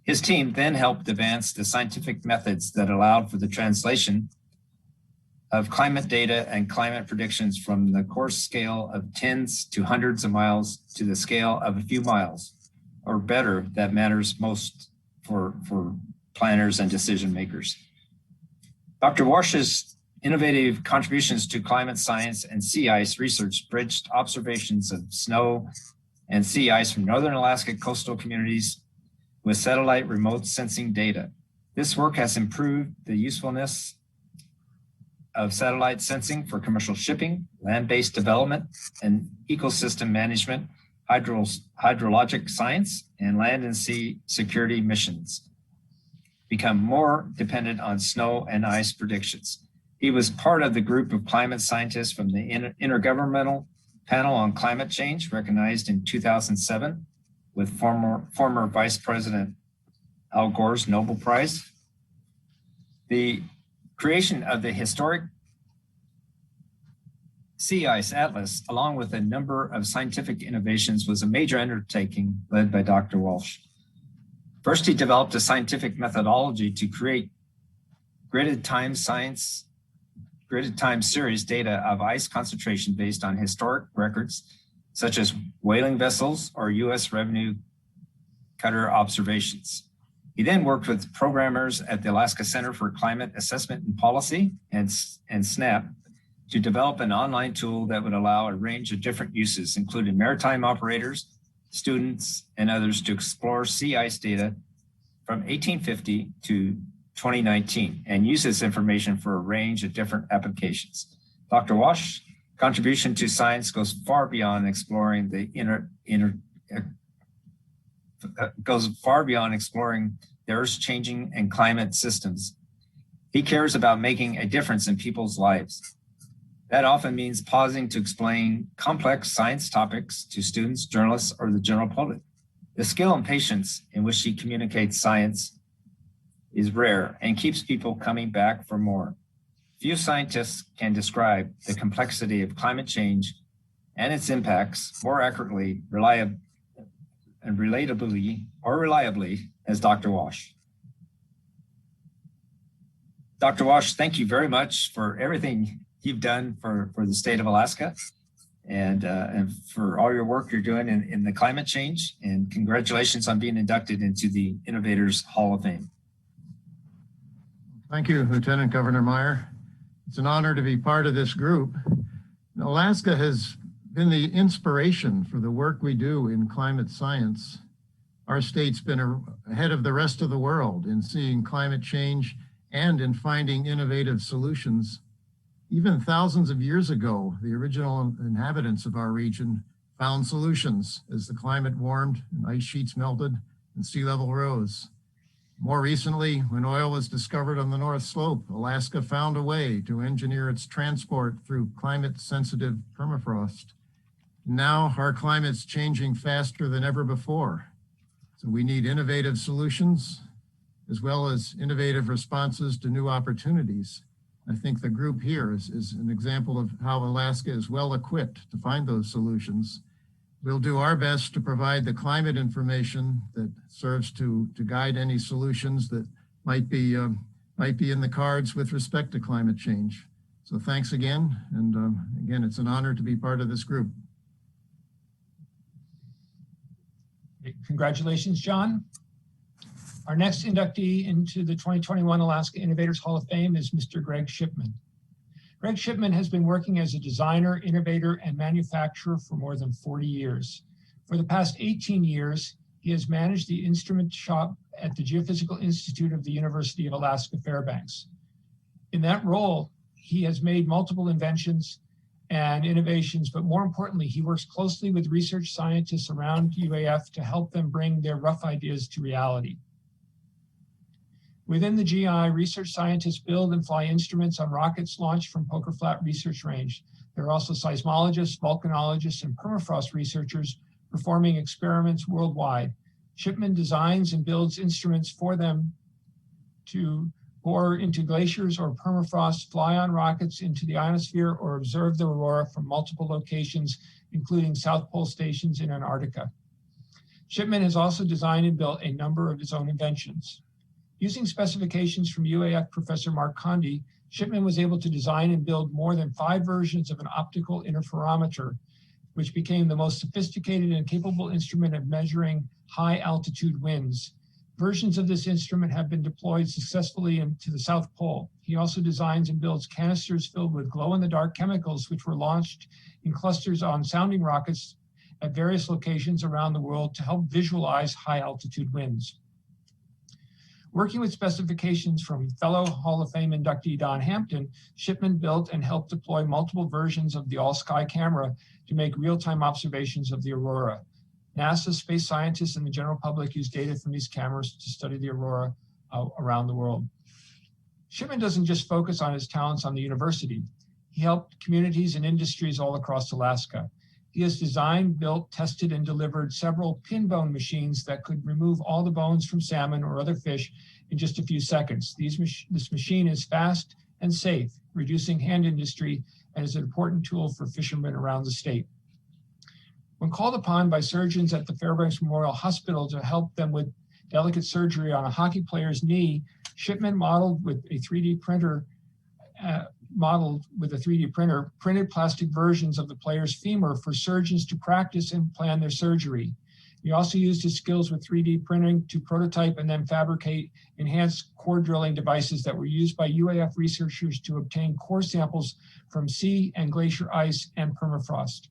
His team then helped advance the scientific methods that allowed for the translation of climate data and climate predictions from the coarse scale of tens to hundreds of miles to the scale of a few miles, or better, that matters most for planners and decision makers. Dr. Walsh's innovative contributions to climate science and sea ice research bridged observations of snow and sea ice from northern Alaska coastal communities with satellite remote sensing data. This work has improved the usefulness of satellite sensing for commercial shipping, land-based development, and ecosystem management, hydrologic science, and land and sea security missions become more dependent on snow and ice predictions. He was part of the group of climate scientists from the Intergovernmental Panel on Climate Change, recognized in 2007 with former Vice President Al Gore's Nobel Prize. The creation of the historic Sea Ice Atlas, along with a number of scientific innovations, was a major undertaking led by Dr. Walsh. First, he developed a scientific methodology to create gridded time series data of ice concentration based on historic records, such as whaling vessels or U.S. revenue cutter observations. He then worked with programmers at the Alaska Center for Climate Assessment and Policy and SNAP to develop an online tool that would allow a range of different uses, including maritime operators, students, and others to explore sea ice data from 1850 to 2019 and use this information for a range of different applications. Dr. Walsh's contribution to science goes far beyond exploring the the Earth's changing and climate systems. He cares about making a difference in people's lives. That often means pausing to explain complex science topics to students, journalists, or the general public. The skill and patience in which he communicates science is rare and keeps people coming back for more. Few scientists can describe the complexity of climate change and its impacts more accurately, reliably as Dr. Walsh. Dr. Walsh, thank you very much for everything you've done for the state of Alaska and for all your work you're doing in the climate change, and congratulations on being inducted into the Innovators Hall of Fame. Thank you, Lieutenant Governor Meyer. It's an honor to be part of this group. Alaska has been the inspiration for the work we do in climate science. our state's been ahead of the rest of the world in seeing climate change and in finding innovative solutions. Even thousands of years ago, the original inhabitants of our region found solutions as the climate warmed and ice sheets melted and sea level rose. More recently, when oil was discovered on the North Slope, Alaska found a way to engineer its transport through climate-sensitive permafrost. Now our climate's changing faster than ever before. So we need innovative solutions as well as innovative responses to new opportunities. I think the group here is an example of how Alaska is well equipped to find those solutions. We'll do our best to provide the climate information that serves to guide any solutions that might be in the cards with respect to climate change. So thanks again. And again, it's an honor to be part of this group. Congratulations, John. Our next inductee into the 2021 Alaska Innovators Hall of Fame is Mr. Greg Shipman. Greg Shipman has been working as a designer, innovator, and manufacturer for more than 40 years. For the past 18 years, he has managed the instrument shop at the Geophysical Institute of the University of Alaska Fairbanks. In that role, he has made multiple inventions and innovations, but more importantly, he works closely with research scientists around UAF to help them bring their rough ideas to reality. Within the GI, research scientists build and fly instruments on rockets launched from Poker Flat Research Range. There are also seismologists, volcanologists, and permafrost researchers performing experiments worldwide. Shipman designs and builds instruments for them to bore into glaciers or permafrost, fly on rockets into the ionosphere, or observe the aurora from multiple locations, including South Pole stations in Antarctica. Shipman has also designed and built a number of his own inventions. Using specifications from UAF Professor Mark Condy, Shipman was able to design and build more than 5 versions of an optical interferometer, which became the most sophisticated and capable instrument of measuring high altitude winds. Versions of this instrument have been deployed successfully to the South Pole. He also designs and builds canisters filled with glow-in-the-dark chemicals, which were launched in clusters on sounding rockets at various locations around the world to help visualize high altitude winds. Working with specifications from fellow Hall of Fame inductee Don Hampton, Shipman built and helped deploy multiple versions of the all-sky camera to make real-time observations of the aurora. NASA, space scientists, and the general public use data from these cameras to study the aurora around the world. Shipman doesn't just focus on his talents on the university. He helped communities and industries all across Alaska. He has designed, built, tested, and delivered several pin bone machines that could remove all the bones from salmon or other fish in just a few seconds. This machine is fast and safe, reducing hand industry, and is an important tool for fishermen around the state. When called upon by surgeons at the Fairbanks Memorial Hospital to help them with delicate surgery on a hockey player's knee, Shipman modeled with a 3D printer, printed plastic versions of the player's femur for surgeons to practice and plan their surgery. He also used his skills with 3D printing to prototype and then fabricate enhanced core drilling devices that were used by UAF researchers to obtain core samples from sea and glacier ice and permafrost.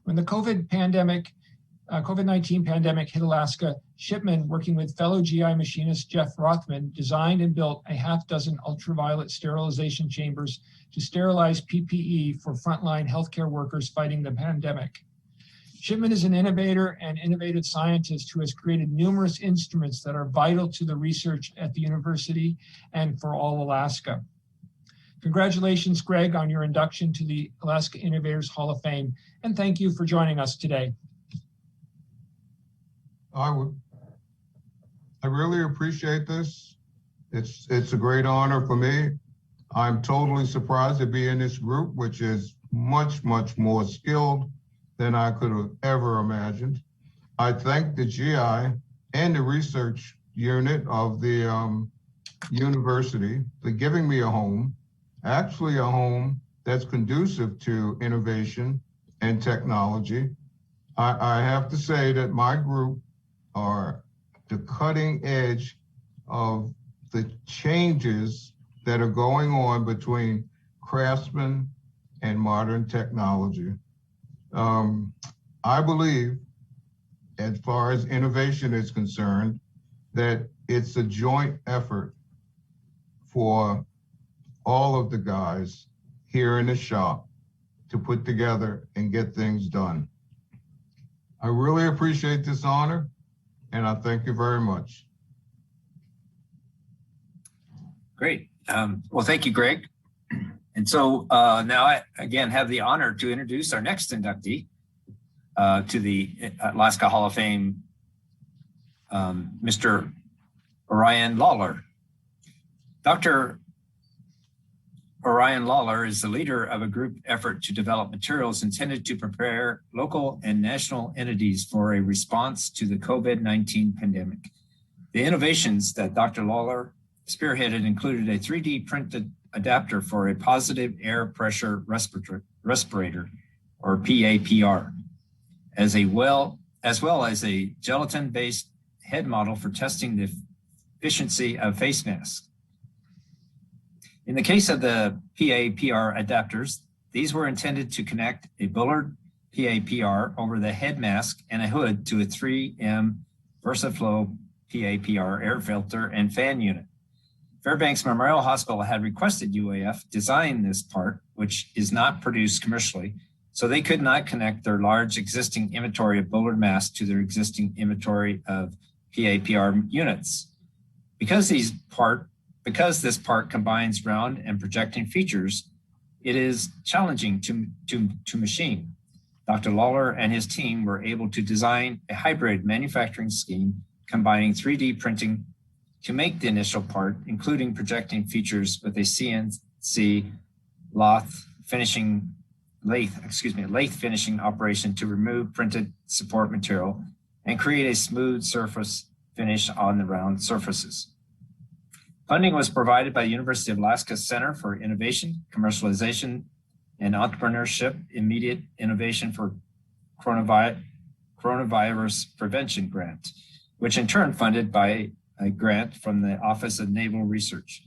When the COVID-19 pandemic hit Alaska, Shipman, working with fellow GI machinist Jeff Rothman, designed and built a half-dozen ultraviolet sterilization chambers to sterilize PPE for frontline healthcare workers fighting the pandemic. Shipman is an innovator and innovative scientist who has created numerous instruments that are vital to the research at the university and for all Alaska. Congratulations, Greg, on your induction to the Alaska Innovators Hall of Fame, and thank you for joining us today. I really appreciate this. It's a great honor for me. I'm totally surprised to be in this group, which is much, much more skilled than I could have ever imagined. I thank the GI and the research unit of the university for giving me a home, actually a home that's conducive to innovation and technology. I have to say that my group are the cutting edge of the changes that are going on between craftsmen and modern technology. I believe as far as innovation is concerned, that it's a joint effort for all of the guys here in the shop to put together and get things done. I really appreciate this honor, and I thank you very much. Great. Well, thank you, Greg. And so now I, again, have the honor to introduce our next inductee to the Alaska Hall of Fame, Mr. Orion Lawler. Dr. Orion Lawler is the leader of a group effort to develop materials intended to prepare local and national entities for a response to the COVID-19 pandemic. The innovations that Dr. Lawler spearheaded included a 3D printed adapter for a positive air pressure respirator, or PAPR, as well as a gelatin-based head model for testing the efficiency of face masks. In the case of the PAPR adapters, these were intended to connect a Bullard PAPR over the head mask and a hood to a 3M VersaFlow PAPR air filter and fan unit. Fairbanks Memorial Hospital had requested UAF design this part, which is not produced commercially, so they could not connect their large existing inventory of Bullard masks to their existing inventory of PAPR units. Because this part combines round and projecting features, it is challenging to machine. Dr. Lawler and his team were able to design a hybrid manufacturing scheme combining 3D printing to make the initial part, including projecting features with a CNC lathe finishing operation to remove printed support material and create a smooth surface finish on the round surfaces. Funding was provided by the University of Alaska Center for Innovation, Commercialization, and Entrepreneurship Immediate Innovation for Coronavirus Prevention Grant, which in turn funded by a grant from the Office of Naval Research.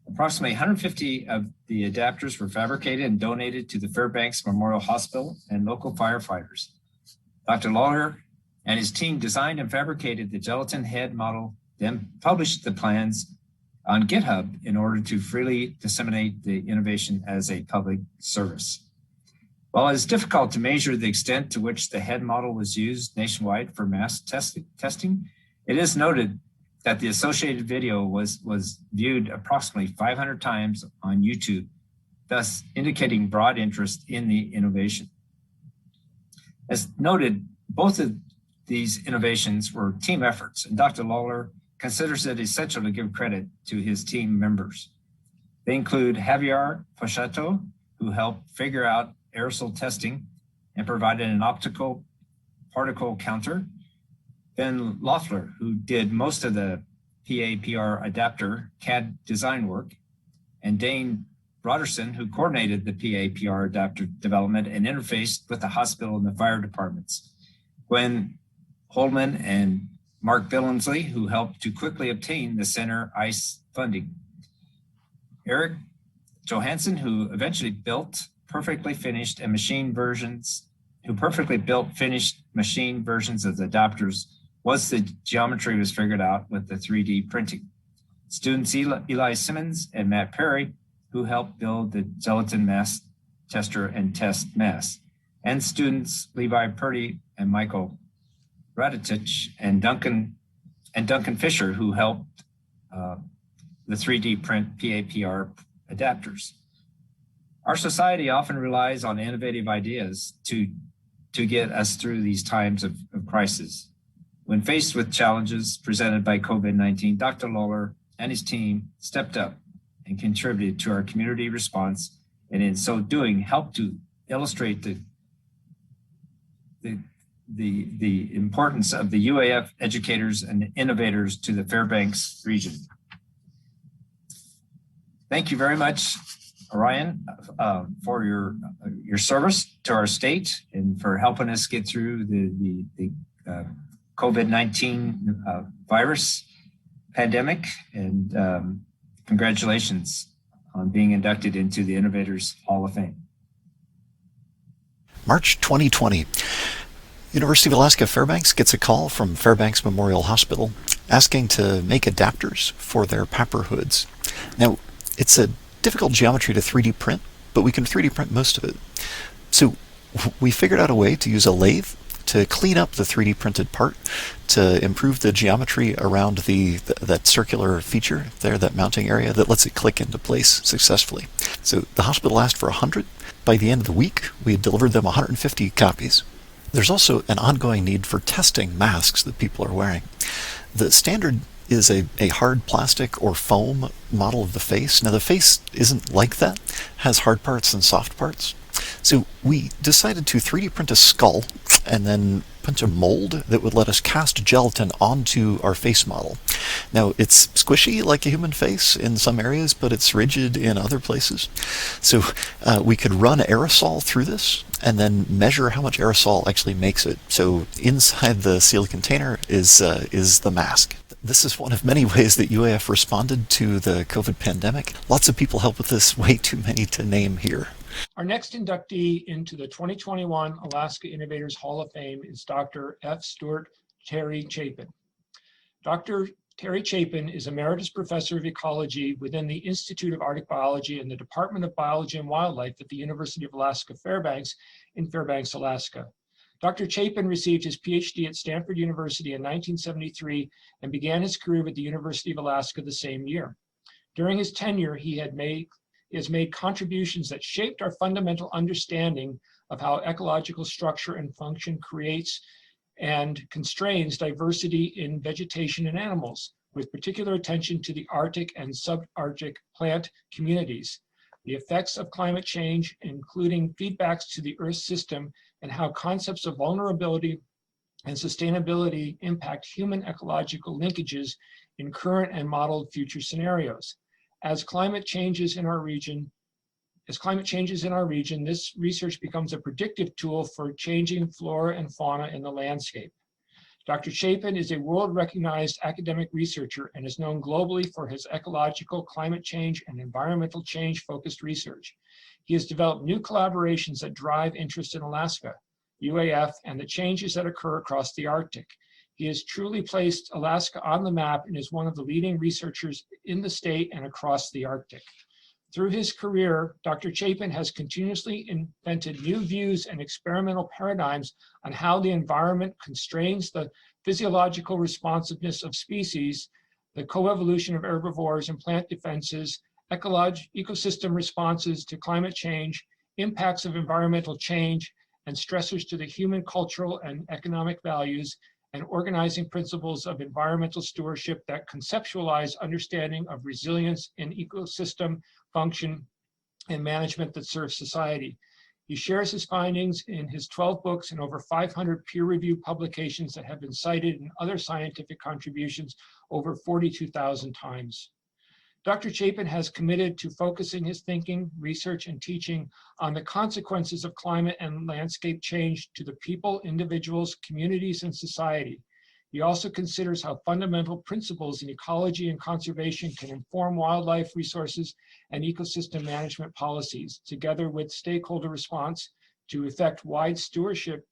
Approximately 150 of the adapters were fabricated and donated to the Fairbanks Memorial Hospital and local firefighters. Dr. Lawler and his team designed and fabricated the gelatin head model, then published the plans on GitHub in order to freely disseminate the innovation as a public service. While it's difficult to measure the extent to which the head model was used nationwide for mass testing, it is noted that the associated video was viewed approximately 500 times on YouTube, thus indicating broad interest in the innovation. As noted, both of these innovations were team efforts, and Dr. Lawler considers it essential to give credit to his team members. They include Javier Pochato, who helped figure out aerosol testing and provided an optical particle counter, Ben Loeffler, who did most of the PAPR adapter CAD design work, and Dane Broderson, who coordinated the PAPR adapter development and interfaced with the hospital and the fire departments. Gwen Holman and Mark Billingsley, who helped to quickly obtain the center ICE funding. Eric Johansson, who eventually built perfectly finished machine versions of the adapters once the geometry was figured out with the 3D printing. Students Eli Simmons and Matt Perry, who helped build the gelatin mass tester and test mass. And students Levi Purdy and Michael Raditich and Duncan Fisher, who helped the 3D print PAPR adapters. Our society often relies on innovative ideas to get us through these times of crisis. When faced with challenges presented by COVID-19, Dr. Lawler and his team stepped up and contributed to our community response, and in so doing, helped to illustrate the importance of the UAF educators and innovators to the Fairbanks region. Thank you very much, Orion, for your service to our state and for helping us get through the COVID-19 virus pandemic. And congratulations on being inducted into the Innovators Hall of Fame. March 2020. University of Alaska Fairbanks gets a call from Fairbanks Memorial Hospital asking to make adapters for their PAPR hoods. Now, it's a difficult geometry to 3D print, but we can 3D print most of it. So we figured out a way to use a lathe to clean up the 3D printed part, to improve the geometry around that circular feature there, that mounting area that lets it click into place successfully. So the hospital asked for 100. By the end of the week, we had delivered them 150 copies. There's also an ongoing need for testing masks that people are wearing. The standard is a hard plastic or foam model of the face. Now the face isn't like that, has hard parts and soft parts. So we decided to 3D print a skull and then punch a mold that would let us cast gelatin onto our face model. Now it's squishy like a human face in some areas, but it's rigid in other places. So we could run aerosol through this and then measure how much aerosol actually makes it. So inside the sealed container is the mask. This is one of many ways that UAF responded to the COVID pandemic. Lots of people help with this, way too many to name here. Our next inductee into the 2021 Alaska Innovators Hall of Fame is Dr. F. Stewart Terry Chapin. Dr. Terry Chapin is Emeritus Professor of Ecology within the Institute of Arctic Biology and the Department of Biology and Wildlife at the University of Alaska Fairbanks in Fairbanks, Alaska. Dr. Chapin received his PhD at Stanford University in 1973 and began his career with the University of Alaska the same year. During his tenure, he has made contributions that shaped our fundamental understanding of how ecological structure and function creates and constrains diversity in vegetation and animals, with particular attention to the Arctic and subarctic plant communities, the effects of climate change, including feedbacks to the Earth system, and how concepts of vulnerability and sustainability impact human ecological linkages in current and modeled future scenarios. As climate changes in our region, this research becomes a predictive tool for changing flora and fauna in the landscape. Dr. Chapin is a world-recognized academic researcher and is known globally for his ecological, climate change, and environmental change-focused research. He has developed new collaborations that drive interest in Alaska, UAF, and the changes that occur across the Arctic. He has truly placed Alaska on the map and is one of the leading researchers in the state and across the Arctic. Through his career, Dr. Chapin has continuously invented new views and experimental paradigms on how the environment constrains the physiological responsiveness of species, the coevolution of herbivores and plant defenses, ecosystem responses to climate change, impacts of environmental change, and stressors to the human cultural and economic values, and organizing principles of environmental stewardship that conceptualize understanding of resilience in ecosystem function and management that serves society. He shares his findings in his 12 books and over 500 peer-reviewed publications that have been cited in other scientific contributions over 42,000 times. Dr. Chapin has committed to focusing his thinking, research, and teaching on the consequences of climate and landscape change to the people, individuals, communities, and society. He also considers how fundamental principles in ecology and conservation can inform wildlife resources and ecosystem management policies, together with stakeholder response to effect wise stewardship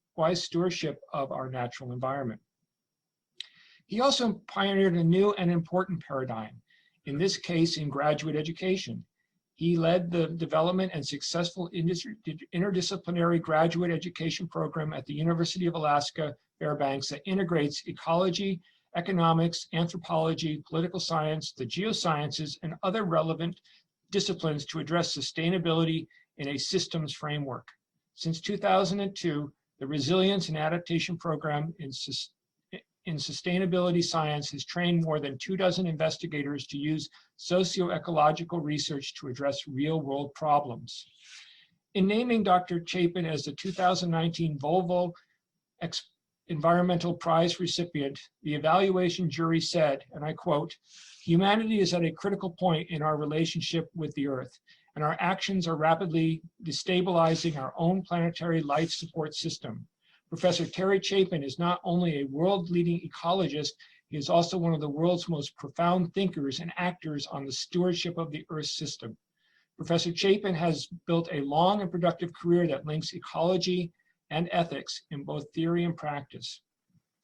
of our natural environment. He also pioneered a new and important paradigm, in this case in graduate education. He led the development and successful interdisciplinary graduate education program at the University of Alaska Fairbanks that integrates ecology, economics, anthropology, political science, the geosciences, and other relevant disciplines to address sustainability in a systems framework. Since 2002, the Resilience and Adaptation Program in sustainability science has trained more than 24 investigators to use socio-ecological research to address real-world problems. In naming Dr. Chapin as the 2019 Volvo Environmental Prize recipient, the evaluation jury said, and I quote, "Humanity is at a critical point in our relationship with the Earth, and our actions are rapidly destabilizing our own planetary life support system. Professor Terry Chapin is not only a world-leading ecologist, he is also one of the world's most profound thinkers and actors on the stewardship of the Earth system. Professor Chapin has built a long and productive career that links ecology, and ethics in both theory and practice.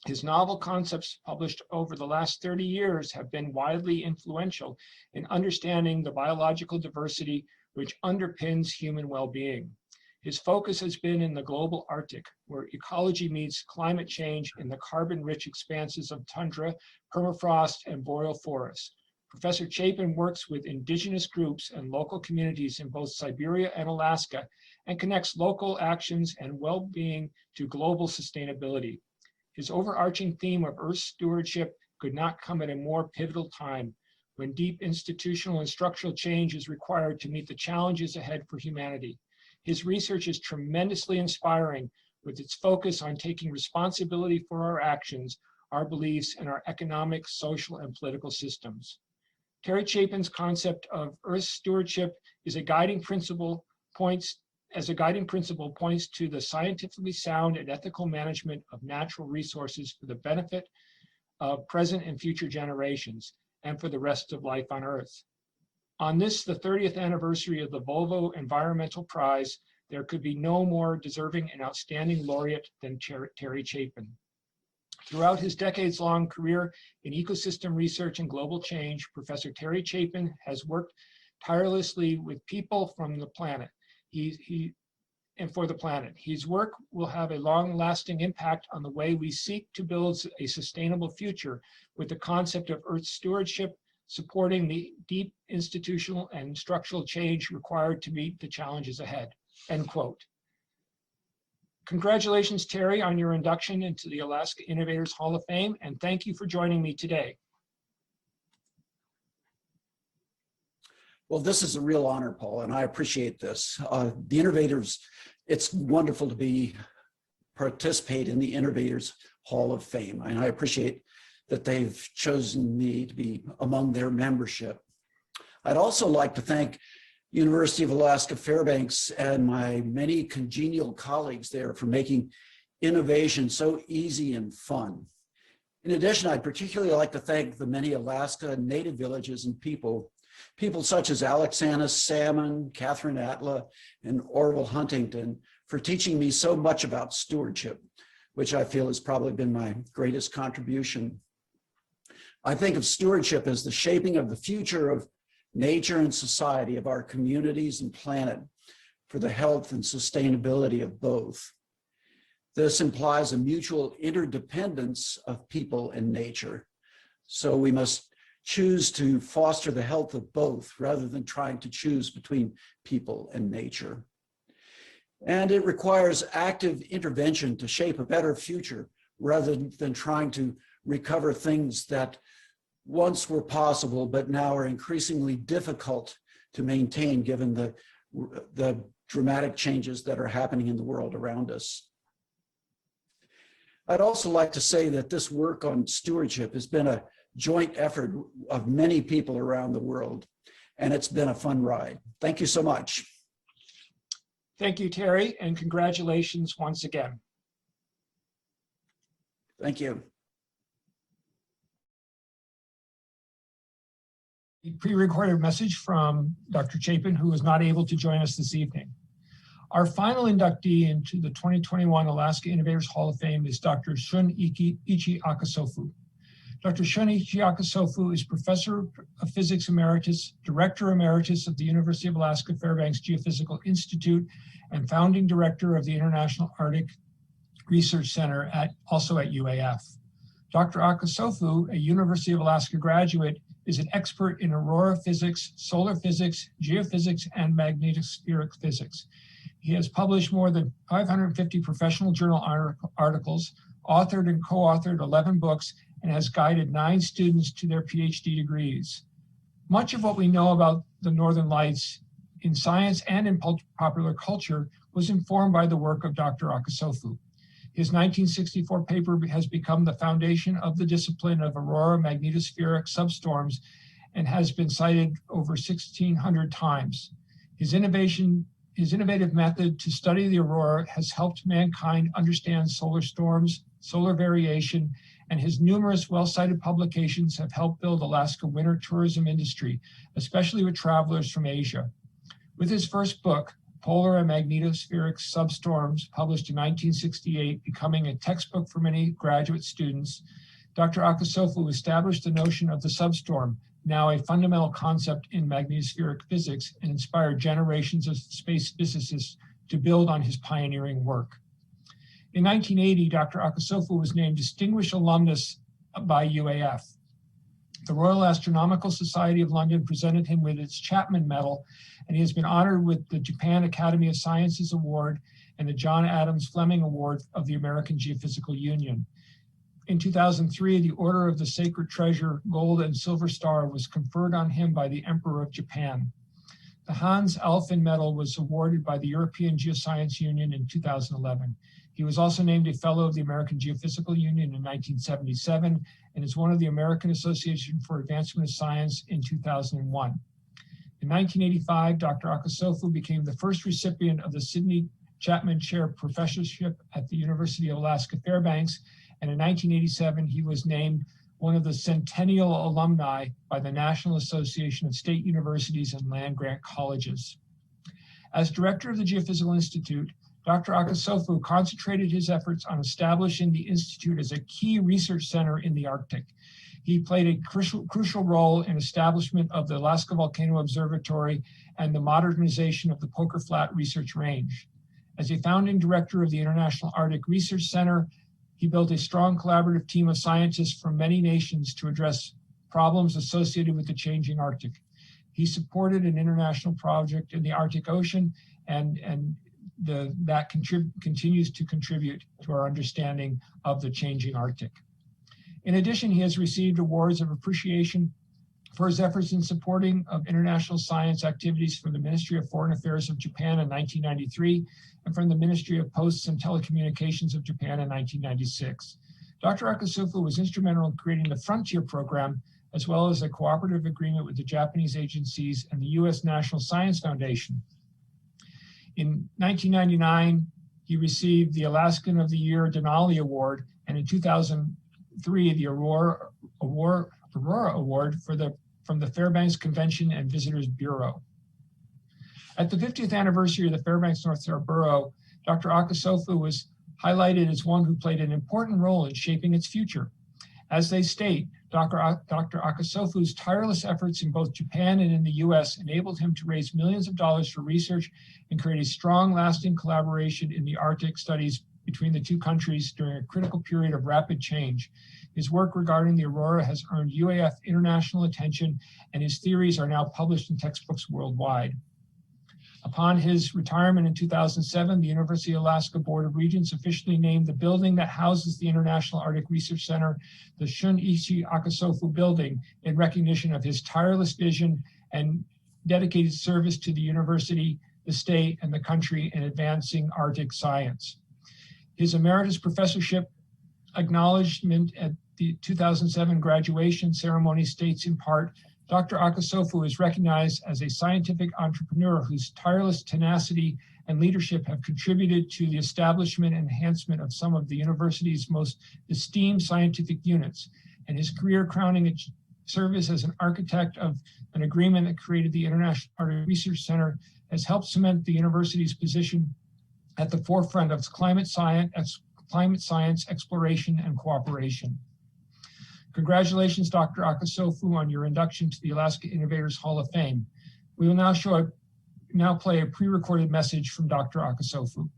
His novel concepts published over the last 30 years have been widely influential in understanding the biological diversity which underpins human well-being. His focus has been in the global Arctic, where ecology meets climate change in the carbon-rich expanses of tundra, permafrost, and boreal forests. Professor Chapin works with indigenous groups and local communities in both Siberia and Alaska and connects local actions and well-being to global sustainability. His overarching theme of Earth stewardship could not come at a more pivotal time, when deep institutional and structural change is required to meet the challenges ahead for humanity. His research is tremendously inspiring, with its focus on taking responsibility for our actions, our beliefs, and our economic, social, and political systems. Terry Chapin's concept of Earth stewardship is a guiding principle points to the scientifically sound and ethical management of natural resources for the benefit of present and future generations and for the rest of life on Earth. On this, the 30th anniversary of the Volvo Environmental Prize, there could be no more deserving and outstanding laureate than Terry Chapin. Throughout his decades-long career in ecosystem research and global change, Professor Terry Chapin has worked tirelessly with people from the planet. And for the planet. His work will have a long-lasting impact on the way we seek to build a sustainable future with the concept of Earth stewardship, supporting the deep institutional and structural change required to meet the challenges ahead, end quote. Congratulations, Terry, on your induction into the Alaska Innovators Hall of Fame, and thank you for joining me today. Well, this is a real honor, Paul, and I appreciate this. The Innovators, it's wonderful to participate in the Innovators Hall of Fame, and I appreciate that they've chosen me to be among their membership. I'd also like to thank University of Alaska Fairbanks and my many congenial colleagues there for making innovation so easy and fun. In addition, I'd particularly like to thank the many Alaska native villages and people such as Alexander Salmon, Catherine Atla, and Orville Huntington for teaching me so much about stewardship, which I feel has probably been my greatest contribution. I think of stewardship as the shaping of the future of nature and society, of our communities and planet, for the health and sustainability of both. This implies a mutual interdependence of people and nature. So we must choose to foster the health of both rather than trying to choose between people and nature. And it requires active intervention to shape a better future rather than trying to recover things that once were possible but now are increasingly difficult to maintain given the dramatic changes that are happening in the world around us. I'd also like to say that this work on stewardship has been a joint effort of many people around the world, and it's been a fun ride. Thank you so much. Thank you, Terry, and congratulations once again. Thank you. A pre-recorded message from Dr. Chapin, who is not able to join us this evening. Our final inductee into the 2021 Alaska Innovators Hall of Fame is Dr. Shun Ichi Akasofu. Dr. Shun Ichi Akasofu is Professor of Physics Emeritus, Director Emeritus of the University of Alaska Fairbanks Geophysical Institute, and Founding Director of the International Arctic Research Center also at UAF. Dr. Akasofu, a University of Alaska graduate, is an expert in aurora physics, solar physics, geophysics, and magnetospheric physics. He has published more than 550 professional journal articles, authored and co-authored 11 books, and has guided 9 students to their PhD degrees. Much of what we know about the Northern Lights in science and in popular culture was informed by the work of Dr. Akasofu. His 1964 paper has become the foundation of the discipline of aurora magnetospheric substorms and has been cited over 1,600 times. His innovative method to study the aurora has helped mankind understand solar storms, solar variation, and his numerous well-cited publications have helped build Alaska winter tourism industry, especially with travelers from Asia. With his first book, Polar and Magnetospheric Substorms, published in 1968, becoming a textbook for many graduate students, Dr. Akasofu established the notion of the substorm, now a fundamental concept in magnetospheric physics, and inspired generations of space physicists to build on his pioneering work. In 1980, Dr. Akasofu was named Distinguished Alumnus by UAF. The Royal Astronomical Society of London presented him with its Chapman Medal, and he has been honored with the Japan Academy of Sciences Award and the John Adams Fleming Award of the American Geophysical Union. In 2003, the Order of the Sacred Treasure Gold and Silver Star was conferred on him by the Emperor of Japan. The Hans Alfvén Medal was awarded by the European Geoscience Union in 2011. He was also named a Fellow of the American Geophysical Union in 1977 and is one of the American Association for Advancement of Science in 2001. In 1985, Dr. Akasofu became the first recipient of the Sidney Chapman Chair Professorship at the University of Alaska Fairbanks, and in 1987, he was named one of the Centennial Alumni by the National Association of State Universities and Land-Grant Colleges. As director of the Geophysical Institute, Dr. Akasofu concentrated his efforts on establishing the Institute as a key research center in the Arctic. He played a crucial role in establishment of the Alaska Volcano Observatory and the modernization of the Poker Flat Research Range. As a founding director of the International Arctic Research Center, he built a strong collaborative team of scientists from many nations to address problems associated with the changing Arctic. He supported an international project in the Arctic Ocean, and that continues to contribute to our understanding of the changing Arctic. In addition, he has received awards of appreciation for his efforts in supporting of international science activities from the Ministry of Foreign Affairs of Japan in 1993 and from the Ministry of Posts and Telecommunications of Japan in 1996. Dr. Akasofu was instrumental in creating the Frontier Program, as well as a cooperative agreement with the Japanese agencies and the U.S. National Science Foundation. In 1999, he received the Alaskan of the Year Denali Award, and in 2003, the Aurora Award from the Fairbanks Convention and Visitors Bureau. At the 50th anniversary of the Fairbanks North Star Borough, Dr. Akasofu was highlighted as one who played an important role in shaping its future. As they state, Dr. Akasofu's tireless efforts in both Japan and in the US enabled him to raise millions of dollars for research and create a strong, lasting collaboration in the Arctic studies between the two countries during a critical period of rapid change. His work regarding the Aurora has earned UAF international attention, and his theories are now published in textbooks worldwide. Upon his retirement in 2007, the University of Alaska Board of Regents officially named the building that houses the International Arctic Research Center the Shun Ichi Akasofu Building in recognition of his tireless vision and dedicated service to the university, the state, and the country in advancing Arctic science. His emeritus professorship acknowledgement at the 2007 graduation ceremony states in part, Dr. Akasofu is recognized as a scientific entrepreneur whose tireless tenacity and leadership have contributed to the establishment and enhancement of some of the university's most esteemed scientific units, and his career crowning its service as an architect of an agreement that created the International Arctic Research Center has helped cement the university's position at the forefront of climate science exploration and cooperation. Congratulations, Dr. Akasofu, on your induction to the Alaska Innovators Hall of Fame. We will now play a pre-recorded message from Dr. Akasofu.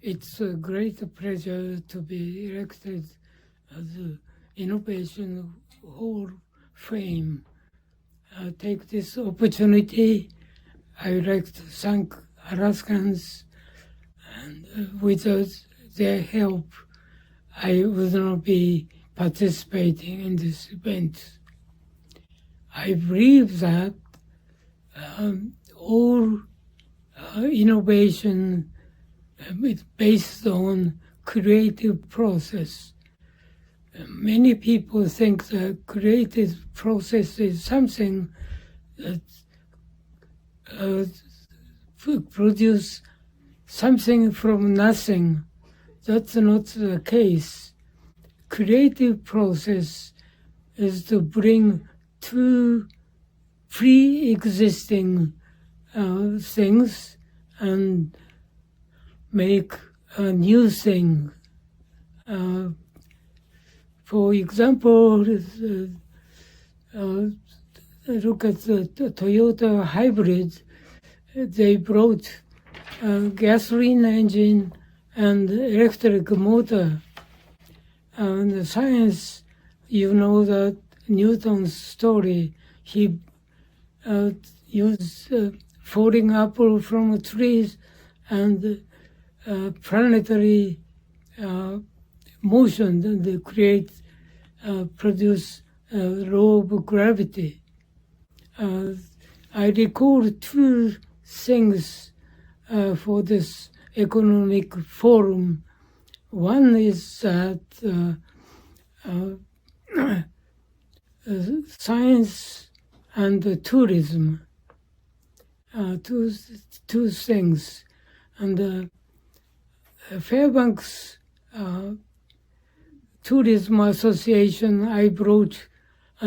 It's a great pleasure to be elected as the Innovation Hall of Fame. I take this opportunity. I would like to thank Alaskans, and without their help, I would not be participating in this event. I believe that all innovation is based on creative process. Many people think that creative process is something that produce something from nothing. That's not the case. Creative process is to bring two pre-existing things and make a new thing. For example, look at the Toyota hybrid. They brought a gasoline engine and electric motor. And the science, you know that Newton's story, he used falling apple from trees and planetary motion that produce law of gravity. I recall two things for this economic forum. One is that science and tourism, two things. And Fairbanks Tourism Association, I brought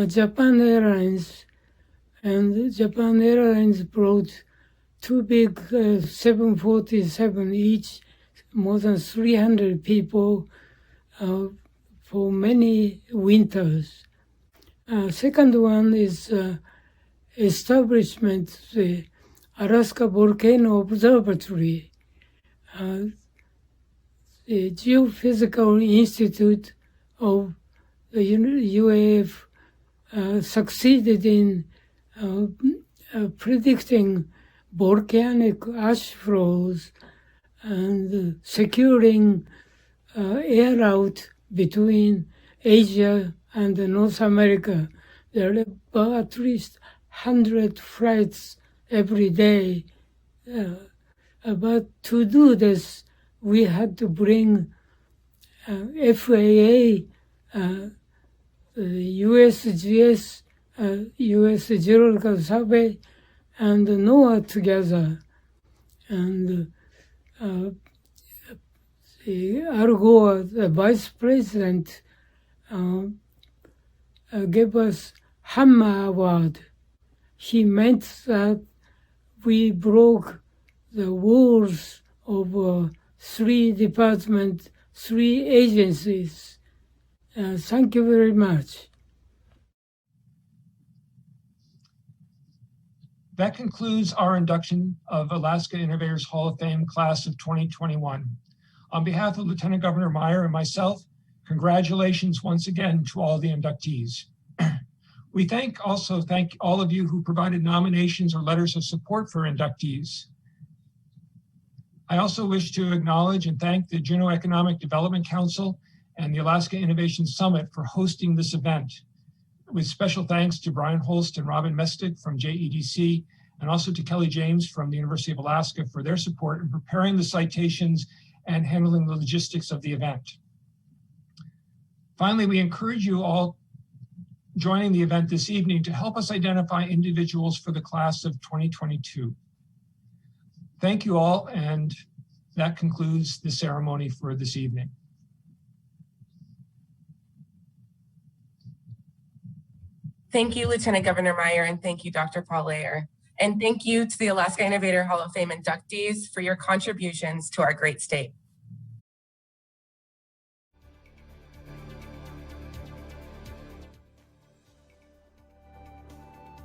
Japan Airlines, and Japan Airlines brought two big 747 each, more than 300 people for many winters. Second one is establishment, the Alaska Volcano Observatory. The Geophysical Institute of the UAF succeeded in predicting volcanic ash flows and securing air route between Asia and North America. There are at least 100 flights every day. But to do this, we had to bring FAA, USGS, US Geological Survey, and NOAA together. And Al Gore, the vice president, gave us Hammer Award. He meant that we broke the walls of 3 departments, 3 agencies. Thank you very much. That concludes our induction of Alaska Innovators Hall of Fame class of 2021. On behalf of Lieutenant Governor Meyer and myself, congratulations once again to all the inductees. We also thank all of you who provided nominations or letters of support for inductees. I also wish to acknowledge and thank the Juneau Economic Development Council and the Alaska Innovation Summit for hosting this event, with special thanks to Brian Holst and Robin Mestig from JEDC, and also to Kelly James from the University of Alaska for their support in preparing the citations and handling the logistics of the event. Finally, we encourage you all joining the event this evening to help us identify individuals for the class of 2022. Thank you all, and that concludes the ceremony for this evening. Thank you, Lieutenant Governor Meyer, and thank you, Dr. Paul Lair. And thank you to the Alaska Innovator Hall of Fame inductees for your contributions to our great state.